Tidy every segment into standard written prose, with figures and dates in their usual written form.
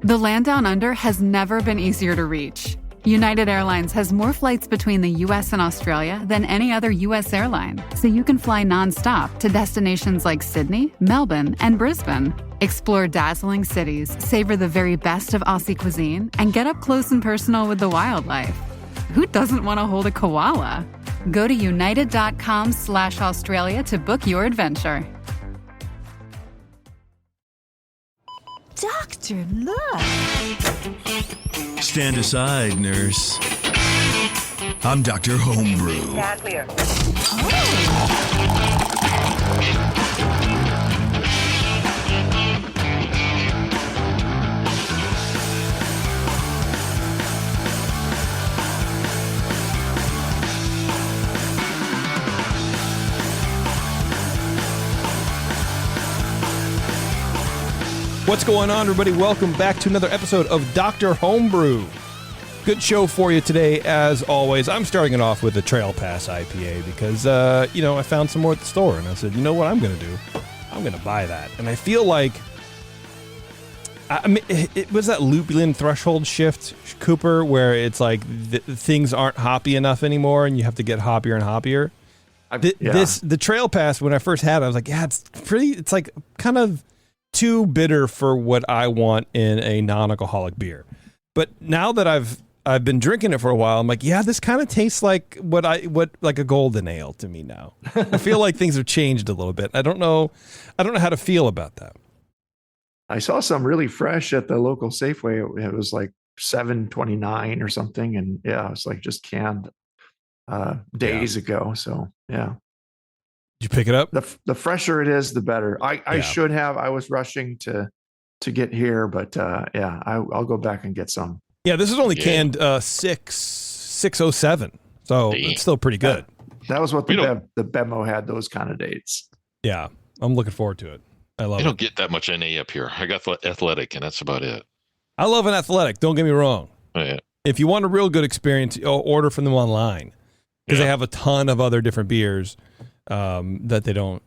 The land down under has never been easier to reach. United Airlines has more flights between the U.S. and Australia than any other U.S. airline, so you can fly nonstop to destinations like Sydney, Melbourne, and Brisbane. Explore dazzling cities, savor the very best of Aussie cuisine, and get up close and personal with the wildlife. Who doesn't want to hold a koala? Go to united.com/Australia to book your adventure. Doctor, look! Stand aside, nurse. I'm Dr. Homebrew. Stand clear. What's going on, everybody? Welcome back to another episode of Dr. Homebrew. Good show for you today, as always. I'm starting it off with a Trail Pass IPA because, I found some more at the store, and I said, you know what I'm going to do? I'm going to buy that. And I feel like, it was that lupulin threshold shift, Cooper, where it's like things aren't hoppy enough anymore, and you have to get hoppier and hoppier. The Trail Pass, when I first had it, I was like, it's like kind of too bitter for what I want in a non-alcoholic beer. But now that I've been drinking it for a while, I'm like, yeah, this kind of tastes like what like a golden ale to me now. I feel like things have changed a little bit. I don't know how to feel about that. I saw some really fresh at the local Safeway. It was like $7.29 or something, and yeah, it's like just canned days ago. So yeah. Did you pick it up? The fresher it is, the better. I should have. I was rushing to get here, but I'll go back and get some. Yeah, this is only canned 607, so it's still pretty good. That was what the Bemo had, those kind of dates. Yeah, I'm looking forward to it. I love it. I don't get that much NA up here. I got Athletic, and that's about it. I love an Athletic. Don't get me wrong. Oh, yeah. If you want a real good experience, order from them online because they have a ton of other different beers that they don't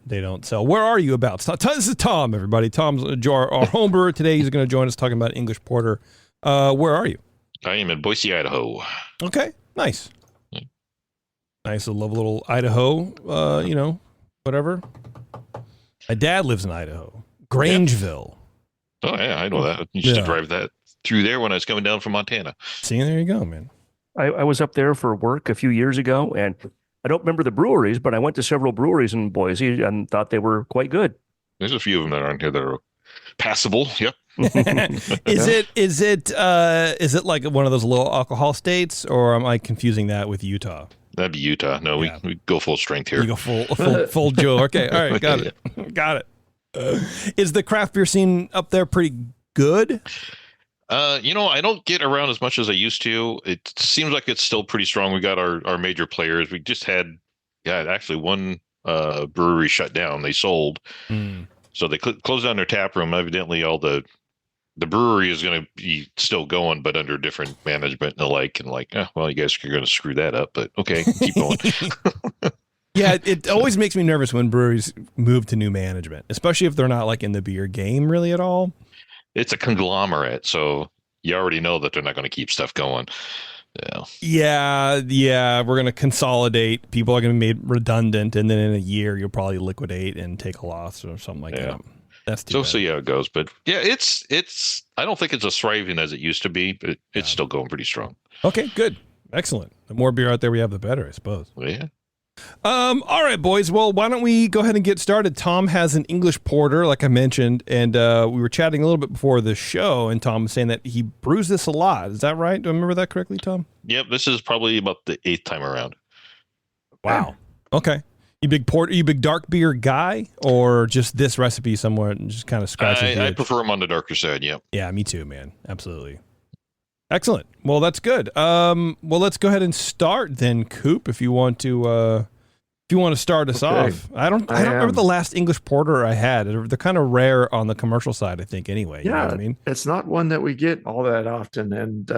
sell. Where are you about? This is Tom, everybody. Tom's our home brewer today. He's going to join us talking about English Porter. Where are you? I am in Boise, Idaho. Okay, nice. Yeah. Nice, I love a little Idaho, whatever. My dad lives in Idaho. Grangeville. Oh, yeah, I know that. I used to drive that through there when I was coming down from Montana. See, there you go, man. I was up there for work a few years ago, and I don't remember the breweries, but I went to several breweries in Boise and thought they were quite good. There's a few of them that aren't here that are passable. Yep. Is it like one of those low alcohol states, or am I confusing that with Utah? That'd be Utah. No, we go full strength here. You go full Joe. Okay, all right, got it. Got it. Is the craft beer scene up there pretty good? I don't get around as much as I used to. It seems like it's still pretty strong. We got our major players. We just had, actually one brewery shut down. They sold. So they closed down their tap room. Evidently, all the brewery is going to be still going, but under different management and the like. And you guys are going to screw that up. But okay, keep going. Yeah, it always makes me nervous when breweries move to new management, especially if they're not like in the beer game really at all. It's a conglomerate, so you already know that they're not going to keep stuff going. Yeah, we're going to consolidate. People are going to be made redundant, and then in a year, you'll probably liquidate and take a loss or something like that. That's too bad. So yeah, it goes. But yeah, it's. I don't think it's as thriving as it used to be, but it's still going pretty strong. Okay, good, excellent. The more beer out there we have, the better, I suppose. Yeah. All right, boys. Well, why don't we go ahead and get started? Tom has an English porter, like I mentioned, and we were chatting a little bit before the show, and Tom was saying that he brews this a lot. Is that right? Do I remember that correctly, Tom? Yep. This is probably about the 8th time around. Wow. Okay. You big dark beer guy, or just this recipe somewhere and just kind of scratching? I prefer them on the darker side. Yep. Yeah, me too, man. Absolutely. Excellent. Well, that's good. Well, let's go ahead and start then, Coop. If you want to start us off. I don't remember the last English porter I had. They're kind of rare on the commercial side, I think. Anyway, you know what I mean, it's not one that we get all that often, and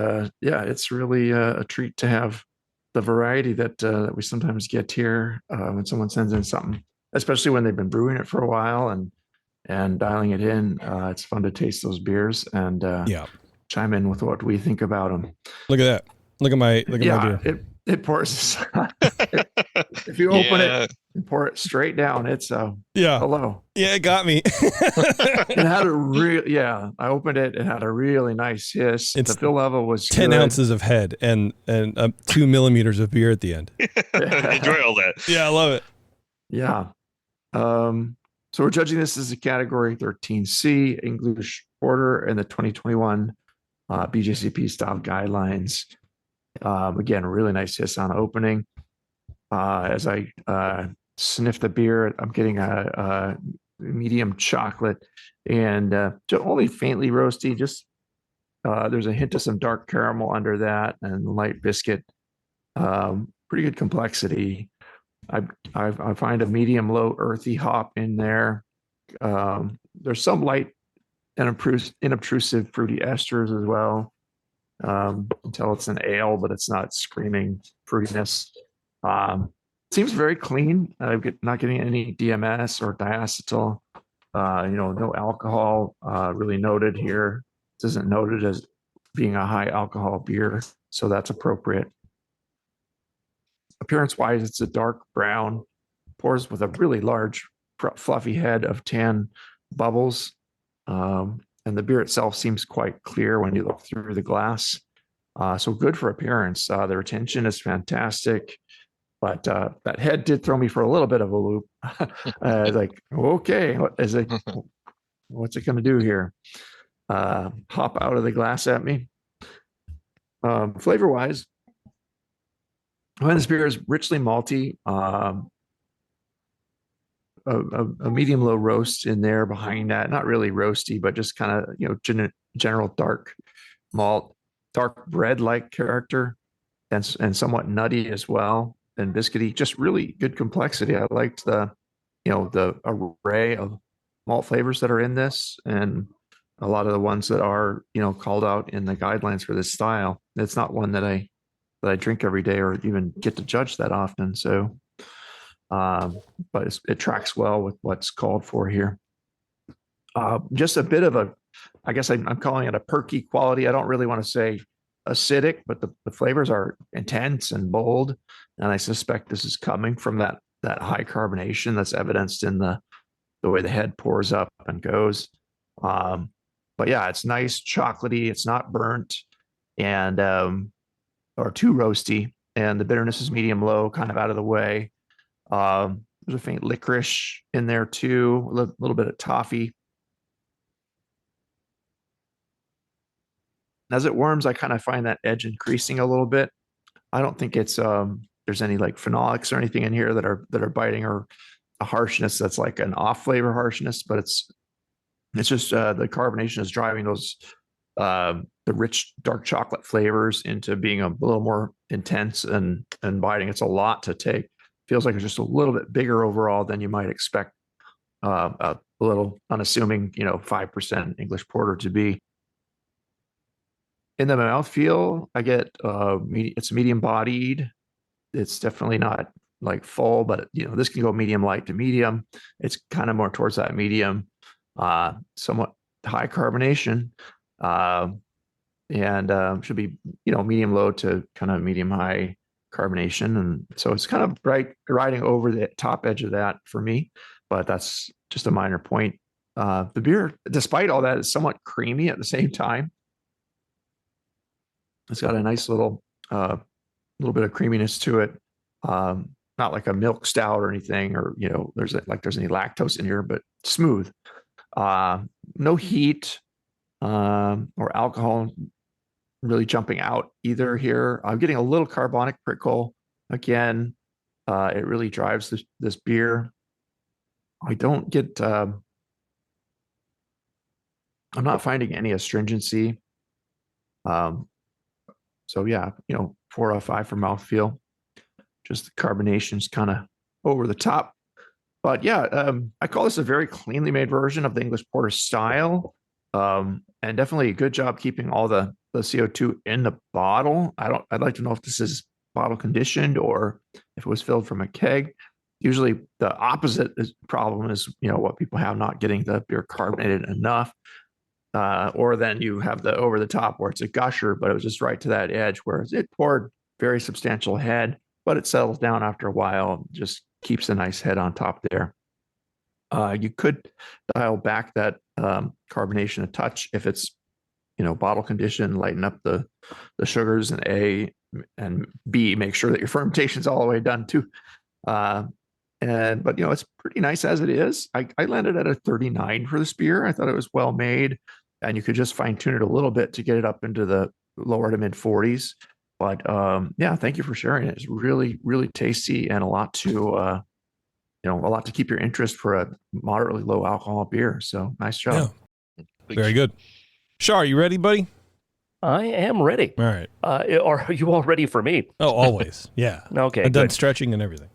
it's really a treat to have the variety that we sometimes get here when someone sends in something, especially when they've been brewing it for a while and dialing it in. It's fun to taste those beers, and chime in with what we think about them. Look at that. Look at my beer. It pours. If you open it and pour it straight down, it's hello. Yeah, it got me. It had I opened it. It had a really nice hiss. The fill level was 10 good. ounces of head and 2 millimeters of beer at the end. Enjoy all that. Yeah, I love it. Yeah. So we're judging this as a category 13C English Porter and the 2021 BJCP style guidelines. Again, really nice hiss on opening. As I sniff the beer, I'm getting a medium chocolate and only faintly roasty. Just there's a hint of some dark caramel under that and light biscuit. Pretty good complexity. I find a medium low earthy hop in there. There's some light and inobtrusive fruity esters as well. Until it's an ale, but it's not screaming fruitiness. Seems very clean. I'm not getting any DMS or diacetyl. No alcohol really noted here. This isn't noted as being a high alcohol beer, so that's appropriate. Appearance-wise, it's a dark brown, pours with a really large, fluffy head of tan bubbles. And the beer itself seems quite clear when you look through the glass. So good for appearance. The retention is fantastic, but that head did throw me for a little bit of a loop. Like, okay, what's it going to do here? Hop out of the glass at me. Flavor-wise, this beer is richly malty. A medium low roast in there behind that, not really roasty, but just kind of general dark malt, dark bread like character, and somewhat nutty as well, and biscuity. Just really good complexity. I liked the array of malt flavors that are in this, and a lot of the ones that are called out in the guidelines for this style. It's not one that I drink every day or even get to judge that often. So. But it tracks well with what's called for here. Just a bit of I guess I'm calling it a perky quality. I don't really want to say acidic, but the flavors are intense and bold. And I suspect this is coming from that high carbonation that's evidenced in the way the head pours up and goes. But yeah, it's nice, chocolatey. It's not burnt and or too roasty. And the bitterness is medium low, kind of out of the way. There's a faint licorice in there too, a little bit of toffee. As it warms, I kind of find that edge increasing a little bit. I don't think it's there's any like phenolics or anything in here that are biting or a harshness that's like an off flavor harshness, but it's just the carbonation is driving those the rich dark chocolate flavors into being a little more intense and biting. It's a lot to take. Feels like it's just a little bit bigger overall than you might expect a little unassuming, 5% English porter to be. In the mouthfeel, I get it's medium bodied. It's definitely not like full, but this can go medium light to medium. It's kind of more towards that medium, somewhat high carbonation, and should be medium low to kind of medium high carbonation. And so it's kind of riding over the top edge of that for me, but that's just a minor point. The beer, despite all that, is somewhat creamy at the same time. It's got a nice little bit of creaminess to it. Not like a milk stout or anything, or there's any lactose in here, but smooth. No heat or alcohol really jumping out either here. I'm getting a little carbonic prickle again. It really drives this beer. I don't get. I'm not finding any astringency. So yeah, 4 out of 5 for mouthfeel. Just the carbonation's kind of over the top. But yeah, I call this a very cleanly made version of the English porter style, and definitely a good job keeping all the CO2 in the bottle. I'd like to know if this is bottle conditioned or if it was filled from a keg. Usually the opposite problem is, what people have, not getting the beer carbonated enough. Or then you have the over the top where it's a gusher, but it was just right to that edge where it poured very substantial head, but it settles down after a while, just keeps a nice head on top there. You could dial back that carbonation a touch if it's, bottle condition, lighten up the sugars, and A, and B, make sure that your fermentation's all the way done too. But it's pretty nice as it is. I landed at a 39 for this beer. I thought it was well made, and you could just fine tune it a little bit to get it up into the lower to mid 40s. But thank you for sharing it. It's really, really tasty, and a lot to keep your interest for a moderately low alcohol beer. So nice job. Yeah. Very good. Shar, you ready, buddy? I am ready. All right. Are you all ready for me? Oh, always. Yeah. Okay. I've done stretching and everything.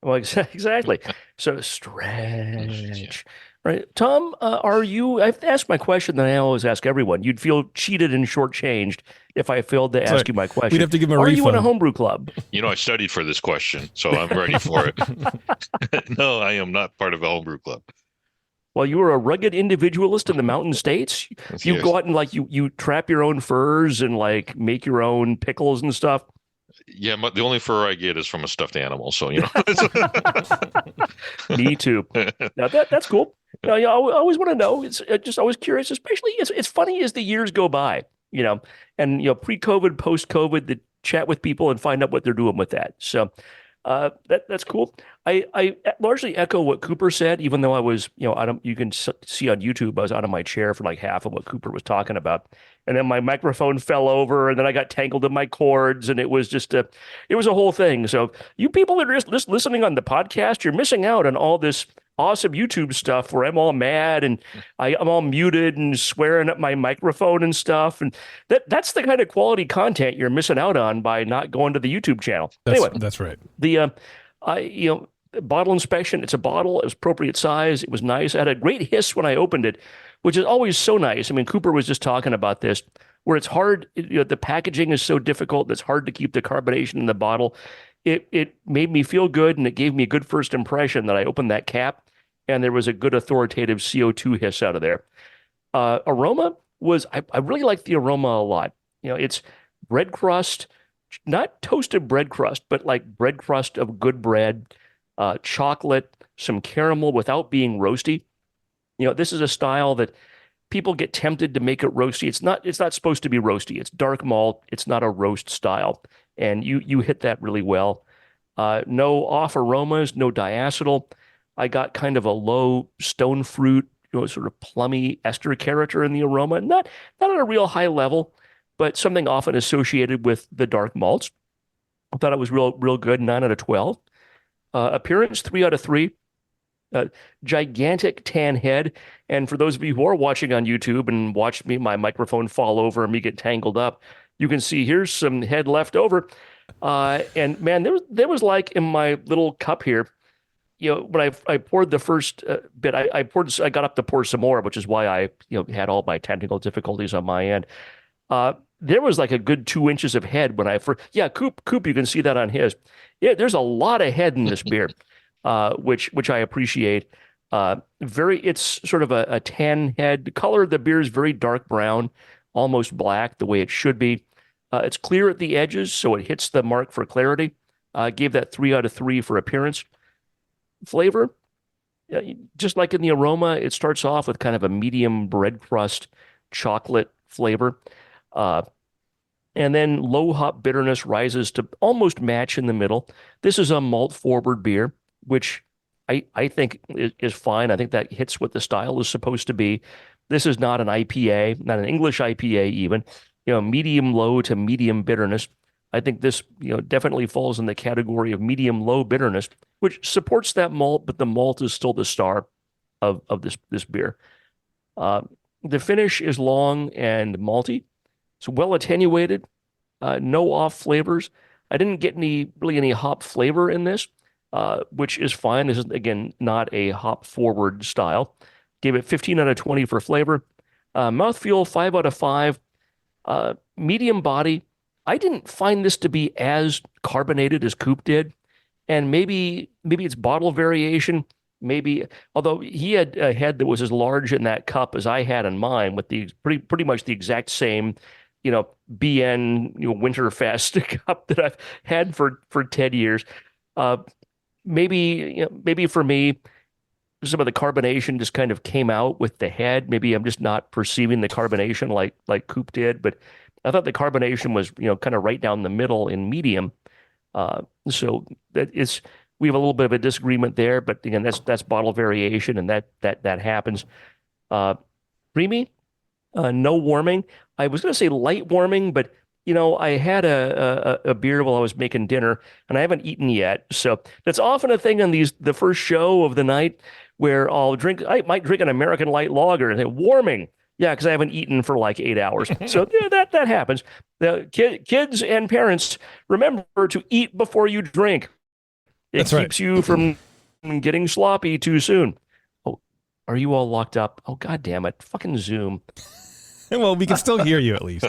Well, exactly. So stretch. Right. Tom, I've asked my question that I always ask everyone. You'd feel cheated and shortchanged if I failed to ask you my question. We'd have to give him a refund. refund. Are you in a homebrew club? I studied for this question, so I'm ready for it. No, I am not part of a homebrew club. Well, you were a rugged individualist in the mountain states. You go out and you trap your own furs and make your own pickles and stuff. Yeah, the only fur I get is from a stuffed animal, so Me too. Now that's cool. Now, I always want to know. It's just always curious. Especially, it's funny as the years go by. And pre-COVID, post-COVID, to chat with people and find out what they're doing with that. So that's cool. I largely echo what Cooper said, even though I was, you can see on YouTube, I was out of my chair for like half of what Cooper was talking about. And then my microphone fell over, and then I got tangled in my cords, and it was it was a whole thing. So you people that are just listening on the podcast, you're missing out on all this awesome YouTube stuff where I'm all mad and I'm all muted and swearing at my microphone and stuff. And that's the kind of quality content you're missing out on by not going to the YouTube channel. Anyway, that's right. The bottle inspection, it's a bottle, it was appropriate size, it was nice. I had a great hiss when I opened it, which is always so nice. I mean, Cooper was just talking about this, where it's hard, the packaging is so difficult, it's hard to keep the carbonation in the bottle. It made me feel good, and it gave me a good first impression that I opened that cap, and there was a good authoritative CO2 hiss out of there. Aroma was, I really liked the aroma a lot. It's bread crust, not toasted bread crust, but like bread crust of good bread, chocolate, some caramel without being roasty. This is a style that people get tempted to make it roasty. It's not supposed to be roasty. It's dark malt. It's not a roast style. And you hit that really well. No off aromas, no diacetyl. I got kind of a low stone fruit, sort of plummy ester character in the aroma. Not at a real high level, but something often associated with the dark malts. I thought it was real good, 9 out of 12. Appearance, 3 out of 3. Gigantic tan head. And for those of you who are watching on YouTube and watched my microphone fall over and me get tangled up, you can see here's some head left over. And man, there was like in my little cup here, when I poured the first bit, I got up to pour some more, which is why I had all my technical difficulties on my end. There was like a good 2 inches of head when I first. Yeah, Coop, you can see that on his. Yeah, there's a lot of head in this beer, which I appreciate. It's sort of a tan head. The color of the beer is very dark brown, almost black, the way it should be. It's clear at the edges, so it hits the mark for clarity. Gave that 3 out of 3 for appearance. Flavor, just like in the aroma, it starts off with kind of a medium bread crust chocolate flavor. And then low hop bitterness rises to almost match in the middle. This is a malt forward beer, which I think is fine. I think that hits what the style is supposed to be. This is not an IPA, not an English IPA even, medium low to medium bitterness. I think this, definitely falls in the category of medium low bitterness, which supports that malt, but the malt is still the star of this beer. The finish is long and malty. It's well attenuated, no off flavors. I didn't get any hop flavor in this, which is fine. This is, again, not a hop forward style. Gave it 15 out of 20 for flavor. Mouthfeel, 5 out of 5. Medium body. I didn't find this to be as carbonated as Coop did. And maybe it's bottle variation. maybe, although he had a head that was as large in that cup as I had in mine, with the pretty much the exact same, BN, Winterfest cup that I've had for 10 years. Uh, maybe for me, some of the carbonation just kind of came out with the head. Maybe I'm just not perceiving the carbonation like Coop did, but I thought the carbonation was, kind of right down the middle in medium. So we have a little bit of a disagreement there, but again, that's bottle variation, and that happens. Creamy, no warming. I was going to say light warming, but I had a beer while I was making dinner, and I haven't eaten yet. So that's often a thing on the first show of the night where I might drink an American light lager and say warming. Yeah, because I haven't eaten for like 8 hours. So yeah, that happens. The kids and parents, remember to eat before you drink. It keeps you from getting sloppy too soon. Oh, are you all locked up? Oh, God damn it. Fucking Zoom. Well, we can still hear you at least.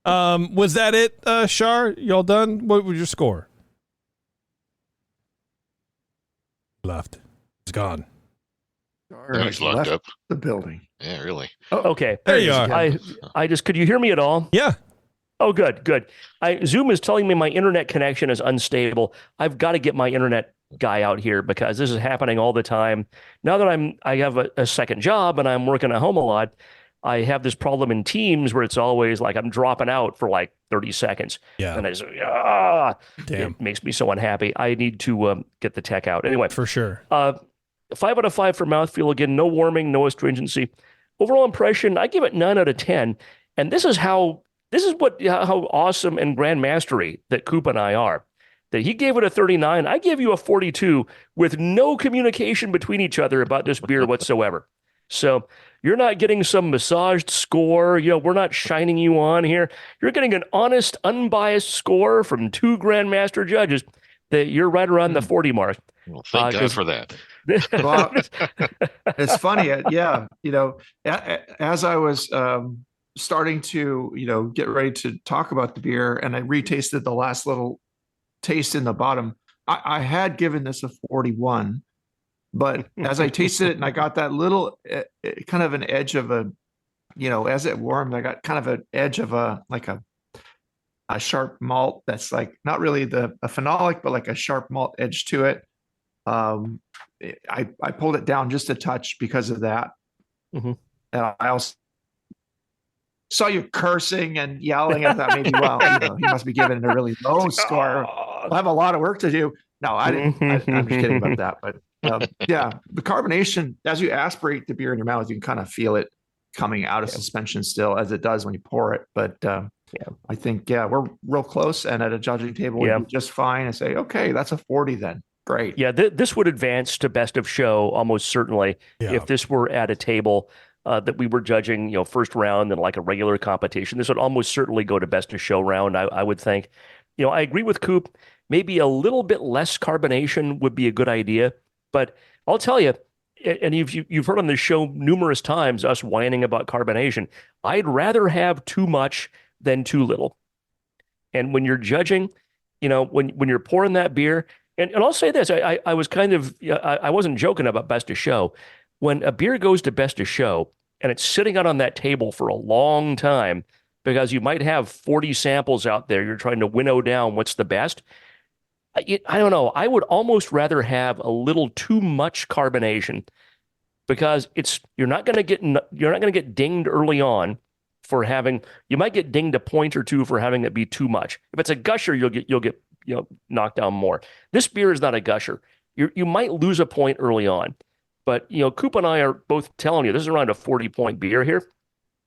Was that it, Shar? Y'all done? What was your score? Left. It's gone. He's locked up. The building. Yeah, really. Oh, okay. There you are. I just, could you hear me at all? Yeah. Oh, good. Zoom is telling me my internet connection is unstable. I've got to get my internet guy out here because this is happening all the time. Now that I have a second job and I'm working at home a lot, I have this problem in Teams where it's always like I'm dropping out for like 30 seconds. Yeah. And I just, damn. It makes me so unhappy. I need to get the tech out. Anyway. For sure. 5 out of 5 for mouthfeel. Again, no warming, no astringency. Overall impression, I give it 9 out of 10. And this is how awesome and grandmastery that Coop and I are. That he gave it a 39. I give you a 42 with no communication between each other about this beer whatsoever. So you're not getting some massaged score. We're not shining you on here. You're getting an honest, unbiased score from 2 grandmaster judges that you're right around the 40 mark. Well, thank God for that. Well, it's funny. Yeah. As I was starting to, get ready to talk about the beer, and I retasted the last little taste in the bottom, I had given this a 41. But as I tasted it and I got that little kind of an edge of as it warmed, I got kind of an edge of a sharp malt that's like not really a phenolic, but like a sharp malt edge to it. I pulled it down just a touch because of that. Mm-hmm. And I also saw you cursing and yelling. I thought maybe, he must be giving it a really low score. I'll have a lot of work to do. No, I didn't. I'm just kidding about that. But yeah, the carbonation, as you aspirate the beer in your mouth, you can kind of feel it coming out of suspension still, as it does when you pour it. But I think, we're real close. And at a judging table, we'd be just fine and say, okay, that's a 40 then. Great. Yeah, this would advance to best of show almost certainly if this were at a table that we were judging, first round and like a regular competition. This would almost certainly go to best of show round, I would think. I agree with Coop. Maybe a little bit less carbonation would be a good idea. But I'll tell you, and you've heard on this show numerous times us whining about carbonation. I'd rather have too much than too little. And when you're judging, when you're pouring that beer, and I'll say this, I was kind of, I wasn't joking about best of show. When a beer goes to best of show and it's sitting out on that table for a long time, because you might have 40 samples out there, you're trying to winnow down what's the best. I don't know. I would almost rather have a little too much carbonation because you're not going to get dinged early on for having. You might get dinged a point or two for having it be too much. If it's a gusher, you'll get knocked down more. This beer is not a gusher. You might lose a point early on, but Coop and I are both telling you this is around a 40-point beer here.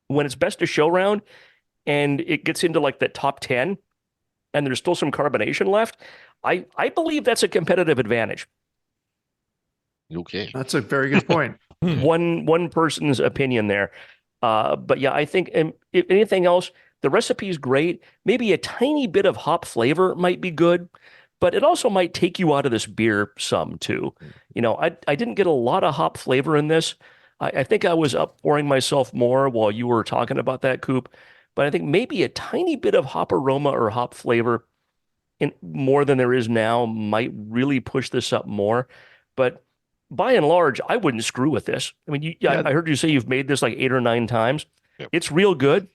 When it's best of show round and it gets into like the top 10 and there's still some carbonation left, I believe that's a competitive advantage. Okay. That's a very good point. One person's opinion there. But yeah, I think if anything else, the recipe's great. Maybe a tiny bit of hop flavor might be good, but it also might take you out of this beer some too. I didn't get a lot of hop flavor in this. I think I was pouring myself more while you were talking about that, Coop. But I think maybe a tiny bit of hop aroma or hop flavor in more than there is now might really push this up more. But by and large, I wouldn't screw with this. I mean, I heard you say you've made this like 8 or 9 times. Yep. It's real good.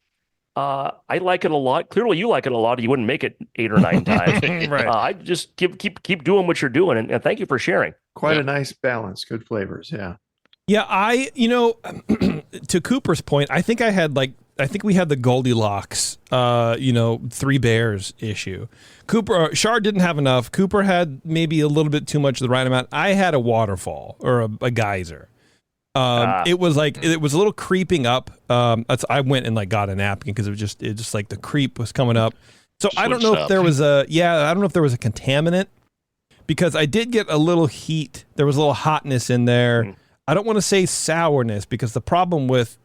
I like it a lot. Clearly, you like it a lot. You wouldn't make it 8 or 9 times. Right. I just keep doing what you're doing, and thank you for sharing. Quite a nice balance. Good flavors. Yeah. Yeah, to Cooper's point, I think we had the Goldilocks, 3 bears issue. Shard didn't have enough. Cooper had maybe a little bit too much of the right amount. I had a waterfall or a geyser. It was a little creeping up. I went and got a napkin because it just like the creep was coming up. So I don't know if there was a contaminant, because I did get a little heat. There was a little hotness in there. I don't want to say sourness, because the problem with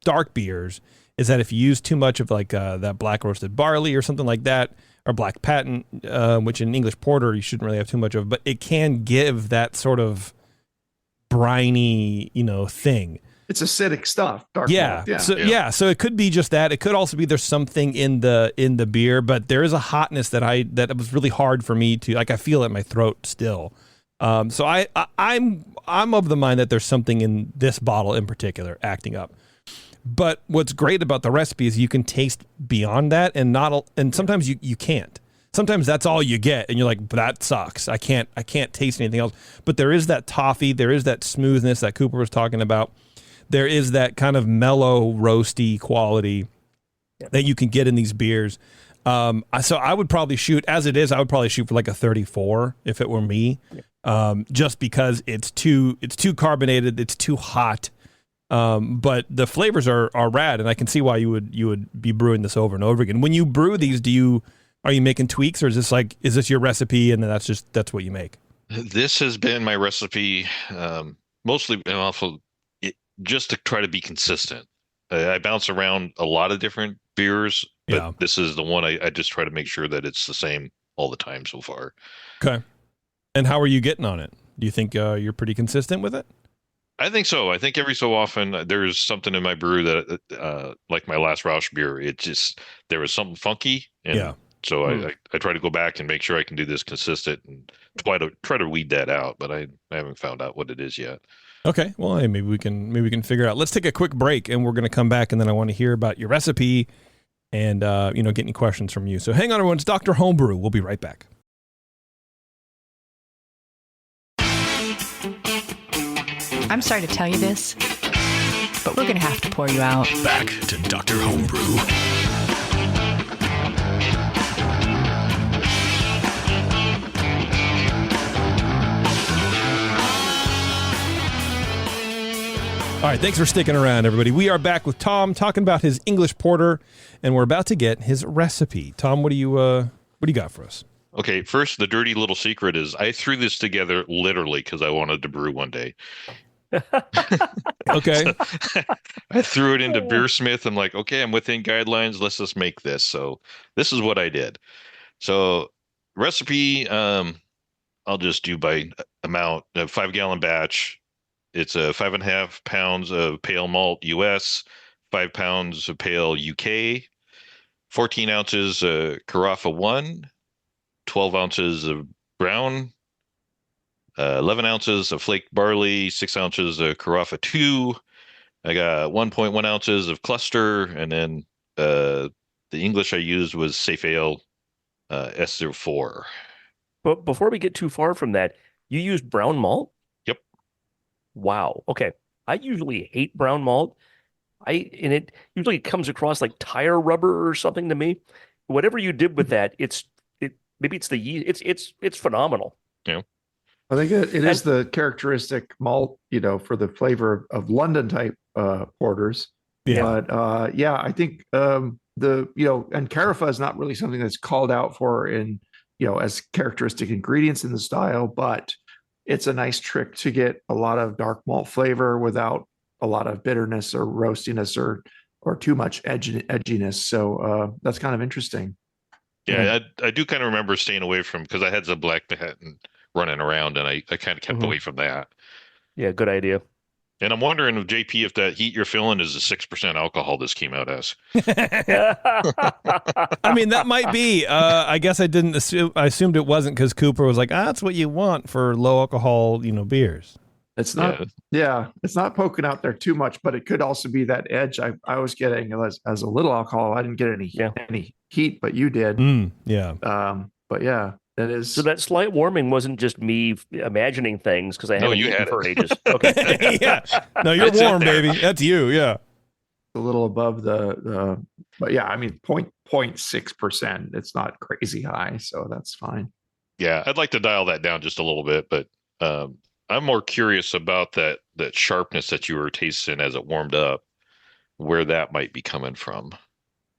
dark beers is that if you use too much of that black roasted barley or something like that, or black patent, which in English porter you shouldn't really have too much of, but it can give that sort of briny, thing. It's acidic stuff. Dark malt. So it could be just that. It could also be there's something in the beer, but there is a hotness that was really hard for me to, I feel it in my throat still. So I'm of the mind that there's something in this bottle in particular acting up. But what's great about the recipe is you can taste beyond that, and sometimes you can't. Sometimes that's all you get, and you're like, that sucks. I can't taste anything else. But there is that toffee, there is that smoothness that Cooper was talking about. There is that kind of mellow, roasty quality that you can get in these beers. So I would probably shoot, as it is, for like a 34 if it were me, just because it's too carbonated, it's too hot. But the flavors are rad, and I can see why you would be brewing this over and over again. When you brew these, are you making tweaks, or is this your recipe and then that's what you make? This has been my recipe, mostly, and also just to try to be consistent. I bounce around a lot of different beers, but this is the one I just try to make sure that it's the same all the time so far. Okay. And how are you getting on it? Do you think you're pretty consistent with it? I think so. I think every so often there's something in my brew that, like my last Rausch beer, there was something funky, and so I try to go back and make sure I can do this consistent and try to weed that out. But I haven't found out what it is yet. Okay, well, hey, maybe we can figure it out. Let's take a quick break, and we're going to come back, and then I want to hear about your recipe and get any questions from you. So hang on, everyone. It's Dr. Homebrew. We'll be right back. I'm sorry to tell you this, but we're going to have to pour you out. Back to Dr. Homebrew. All right, thanks for sticking around, everybody. We are back with Tom talking about his English porter, and we're about to get his recipe. Tom, what do you got for us? Okay, first, the dirty little secret is I threw this together literally because I wanted to brew one day. Okay. So, I threw it into Beersmith. I'm like, okay, I'm within guidelines. Let's just make this. So this is what I did. So recipe, I'll just do by amount. A 5-gallon batch. It's 5.5 pounds of pale malt US, 5 pounds of pale UK, 14 ounces Carafa 1, 12 ounces of brown, 11 ounces of flaked barley, 6 ounces of Carafa 2. I got 1.1 ounces of cluster, and then the English I used was Safe Ale S04. But before we get too far from that, you used brown malt? Yep. Wow. Okay. I usually hate brown malt. And it usually comes across like tire rubber or something to me. Whatever you did with that, maybe it's the yeast. It's phenomenal. Yeah. I think it is the characteristic malt, for the flavor of London type porters. Yeah. But I think and Carafa is not really something that's called out for in, as characteristic ingredients in the style, but it's a nice trick to get a lot of dark malt flavor without a lot of bitterness or roastiness or too much edginess. So that's kind of interesting. Yeah, I do kind of remember staying away from, because I had the black patent running around, and I kind of kept away from that. Yeah, good idea. And I'm wondering, JP, if that heat you're feeling is the 6% alcohol this came out as. I mean, that might be. I guess I assumed it wasn't, because Cooper was like, that's what you want for low alcohol, beers. It's not, it's not poking out there too much, but it could also be that edge I was getting as a little alcohol. I didn't get any heat, but you did. But yeah, that is. So that slight warming wasn't just me imagining things because I haven't eaten for ages. Okay. Yeah. No, you're warm, baby. That's you. Yeah. A little above the but yeah, I mean 0.6%. It's not crazy high, so that's fine. Yeah, I'd like to dial that down just a little bit, but I'm more curious about that sharpness that you were tasting as it warmed up, where that might be coming from.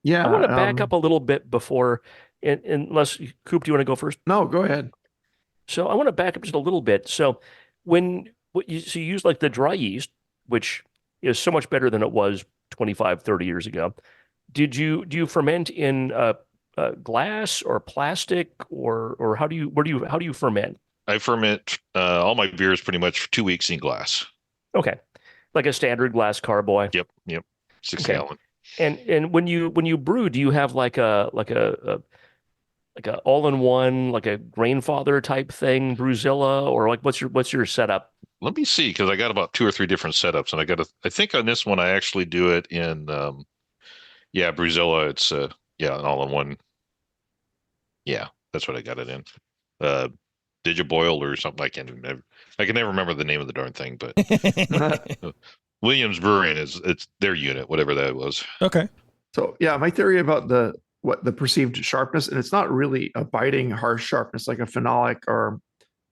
Yeah, I want to back up a little bit before, unless Coop, do you want to go first? No, go ahead. So I want to back up just a little bit. So you use like the dry yeast, which is so much better than it was 25, 30 years ago. Do you ferment in glass or plastic, or how do you ferment? I ferment all my beers pretty much 2 weeks in glass. Okay, like a standard glass carboy. Yep, 6 gallon. And when you brew, do you have like a all-in-one, like a Grainfather type thing, Brewzilla, or like what's your setup? Let me see, because I got about 2 or 3 different setups, and I think on this one I actually do it in Brewzilla. It's an all-in-one. Yeah, that's what I got it in. Digiboil or something. I can never remember the name of the darn thing, but Williams Brewing it's their unit, whatever that was. Okay. So yeah, my theory about the perceived sharpness, and it's not really a biting harsh sharpness like a phenolic or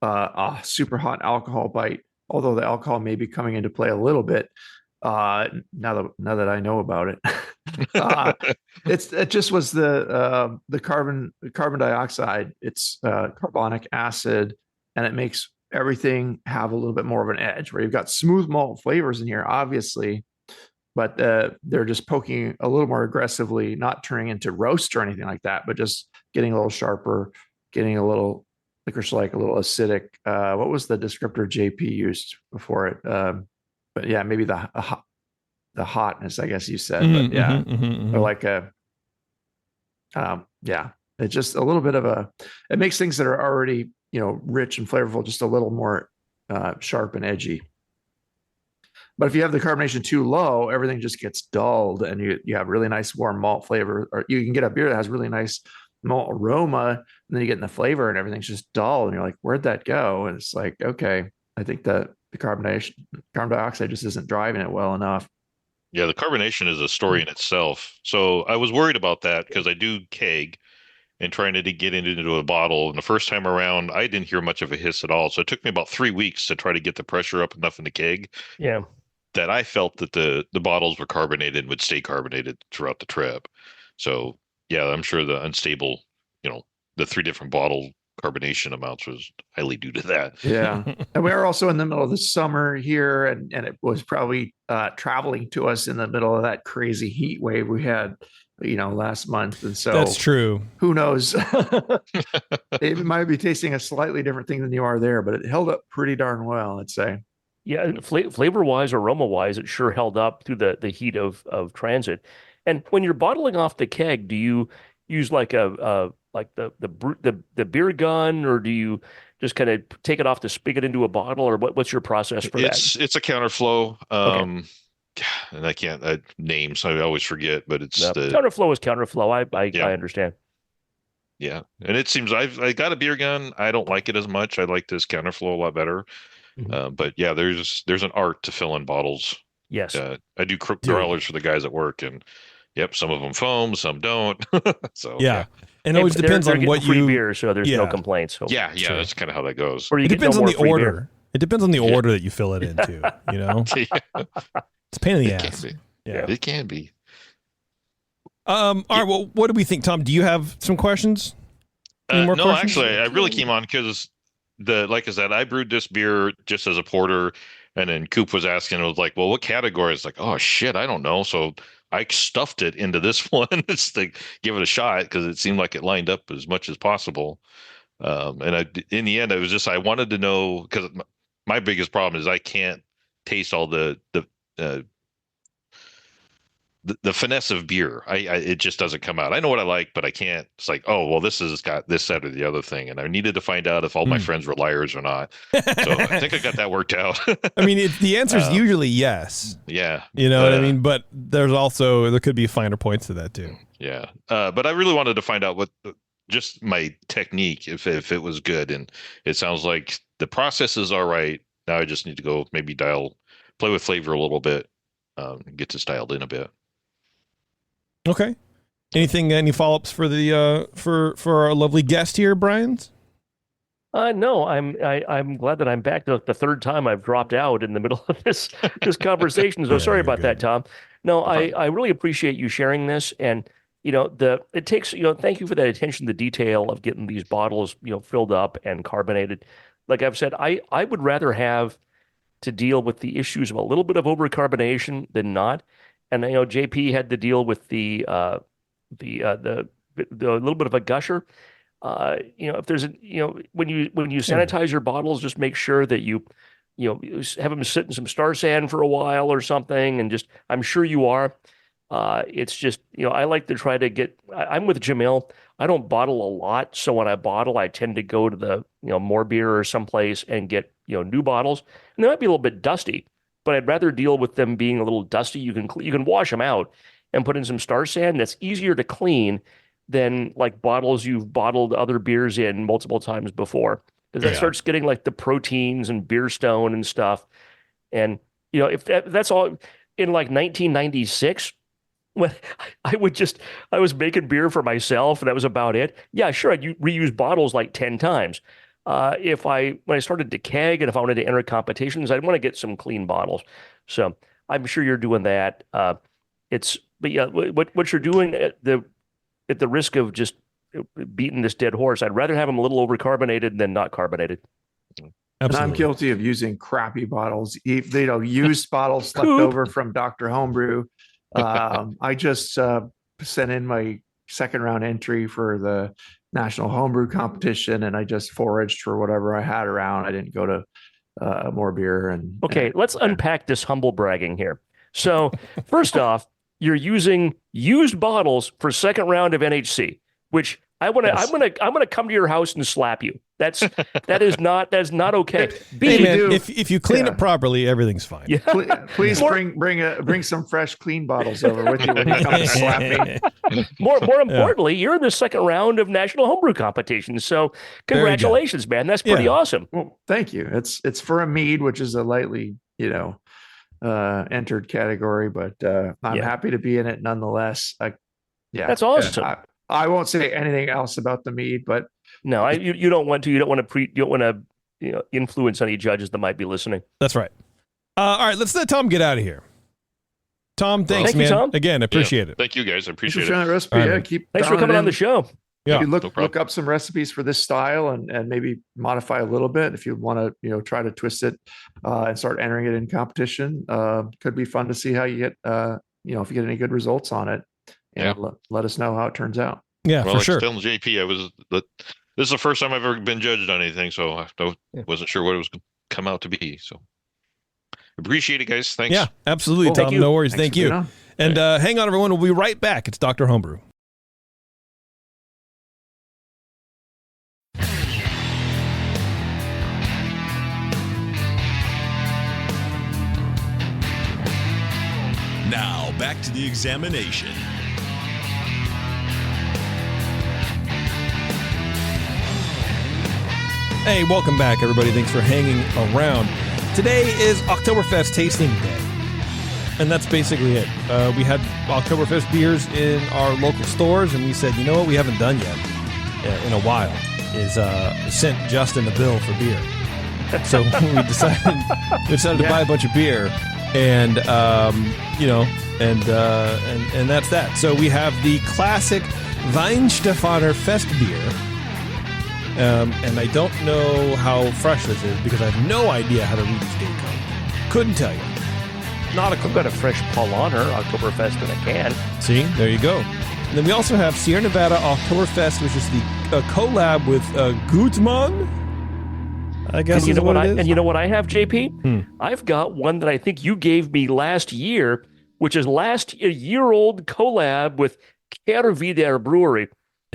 a super hot alcohol bite, although the alcohol may be coming into play a little bit now that I know about it. It just was the carbon dioxide. It's carbonic acid, and it makes everything have a little bit more of an edge, where you've got smooth malt flavors in here, obviously, but they're just poking a little more aggressively, not turning into roast or anything like that, but just getting a little sharper, getting a little licorice-like, a little acidic. What was the descriptor JP used before it? But yeah, maybe the hotness, I guess you said. But yeah, or like it's just a little bit of it makes things that are already, rich and flavorful just a little more sharp and edgy. But if you have the carbonation too low, everything just gets dulled, and you have really nice warm malt flavor, or you can get a beer that has really nice malt aroma, and then you get in the flavor and everything's just dull, and you're like, where'd that go? And it's like, okay, I think that the carbon dioxide just isn't driving it well enough. Yeah, the carbonation is a story in itself. So I was worried about that because I do keg and trying to get it into a bottle. And the first time around, I didn't hear much of a hiss at all. So it took me about 3 weeks to try to get the pressure up enough in the keg. Yeah. That I felt that the bottles were carbonated and would stay carbonated throughout the trip. So yeah, I'm sure the unstable, the 3 different bottle carbonation amounts was highly due to that. Yeah. And we are also in the middle of the summer here, and it was probably traveling to us in the middle of that crazy heat wave we had, last month. And so that's true. Who knows? It might be tasting a slightly different thing than you are there, but it held up pretty darn well, I'd say. Yeah, flavor wise, aroma wise, it sure held up through the heat of transit. And when you're bottling off the keg, do you use like the beer gun, or do you just kind of take it off the spigot into a bottle, or what's your process for that? It's a counterflow. Okay. And I can't names. I always forget, but it's the counterflow is counterflow. I understand. Yeah, and it seems I got a beer gun. I don't like it as much. I like this counterflow a lot better. Mm-hmm. But yeah, there's an art to filling bottles. Yes, I do growlers for the guys at work, and yep, some of them foam, some don't. So yeah. And it always depends on what free beer, so there's no complaints. So. Yeah, that's kind of how that goes. It depends on the order. Beer. It depends on the order that you fill it into. It's a pain in the ass. Yeah, it can be. All right. Well, what do we think, Tom? Do you have some questions? No, questions? Actually, I really came on because like I said, I brewed this beer just as a porter, and then Coop was asking, it was like, well, what category? It's like, oh shit, I don't know. So I stuffed it into this one just to give it a shot because it seemed like it lined up as much as possible. And in the end, it was just I wanted to know, because my biggest problem is I can't taste all the the finesse of beer. It just doesn't come out. I know what I like, but I can't. It's like, oh well, this has got this, that, or the other thing, and I needed to find out if all my friends were liars or not. So I think I got that worked out. I mean, the answer is usually yes. Yeah, you know what I mean. But there could be finer points to that too. Yeah, but I really wanted to find out what just my technique, if it was good, and it sounds like the process is all right. Now I just need to go maybe play with flavor a little bit, get this dialed in a bit. Okay. Any follow-ups for the for our lovely guest here, Brian's? No, I'm glad that I'm back. The third time I've dropped out in the middle of this conversation. So sorry about that, Tom. No, I really appreciate you sharing this, and it takes thank you for that attention to detail of getting these bottles filled up and carbonated. Like I've said, I would rather have to deal with the issues of a little bit of overcarbonation than not. And JP had to deal with the little bit of a gusher. If there's when you sanitize your bottles, just make sure that you have them sit in some Star San for a while or something, and I'm sure you are. It's just I like to try to get. I'm with Jamil. I don't bottle a lot, so when I bottle, I tend to go to the More Beer or someplace and get new bottles, and they might be a little bit dusty, but I'd rather deal with them being a little dusty. You can wash them out and put in some Star San. That's easier to clean than like bottles you've bottled other beers in multiple times before, because that starts getting like the proteins and beer stone and stuff. And if that's all in like 1996. When I was making beer for myself, and that was about it. Yeah, sure, I'd reuse bottles like 10 times. When I started to keg, and if I wanted to enter competitions, I'd want to get some clean bottles. So I'm sure you're doing that. But yeah, what you're doing at the risk of just beating this dead horse, I'd rather have them a little overcarbonated than not carbonated. Absolutely. And I'm guilty of using crappy bottles, used bottles left over from Dr. Homebrew. I just sent in my second round entry for the National Homebrew competition, and I just foraged for whatever I had around. I didn't go to More Beer. Let's unpack this humble bragging here. So first off, you're using used bottles for second round of NHC, which I'm gonna come to your house and slap you. That is not okay. Hey man, if you clean it properly, everything's fine. Yeah. Please bring some fresh clean bottles over with you when you come to slap me. More importantly, you're in the second round of National Homebrew competition. So congratulations, man. That's pretty awesome. Well, thank you. It's for a mead, which is a lightly entered category, but I'm happy to be in it nonetheless. That's awesome. I won't say anything else about the mead, but no, you don't want to influence any judges that might be listening. That's right. All right, let's let Tom get out of here. Tom, thanks, man. Tom. Again, appreciate it. Thank you, guys. I appreciate it. Sharing the recipe. Right, thanks for coming on the show. Yeah, you look up some recipes for this style and maybe modify a little bit if you want to try to twist it and start entering it in competition. Could be fun to see how you get if you get any good results on it. And let us know how it turns out. Yeah, for sure. Telling JP, this is the first time I've ever been judged on anything, so I wasn't sure what it was going to come out to be. So appreciate it, guys. Thanks. Yeah, absolutely, Tom. No worries. Thank you. And hang on, everyone. We'll be right back. It's Dr. Homebrew. Now, back to the examination. Hey, welcome back, everybody. Thanks for hanging around. Today is Oktoberfest tasting day, and that's basically it. We had Oktoberfest beers in our local stores, and we said, you know what we haven't done yet in a while is sent Justin a bill for beer. So we decided to buy a bunch of beer, and and that's that. So we have the classic Weinstefaner Fest beer. And I don't know how fresh this is because I have no idea how to read this date code. Couldn't tell you. I've got a fresh Paulaner Oktoberfest in a can. See, there you go. And then we also have Sierra Nevada Oktoberfest, which is the collab with Guzman. I guess and you know what I have, JP? I've got one that I think you gave me last year, which is a year-old collab with Kehrwieder Brewery.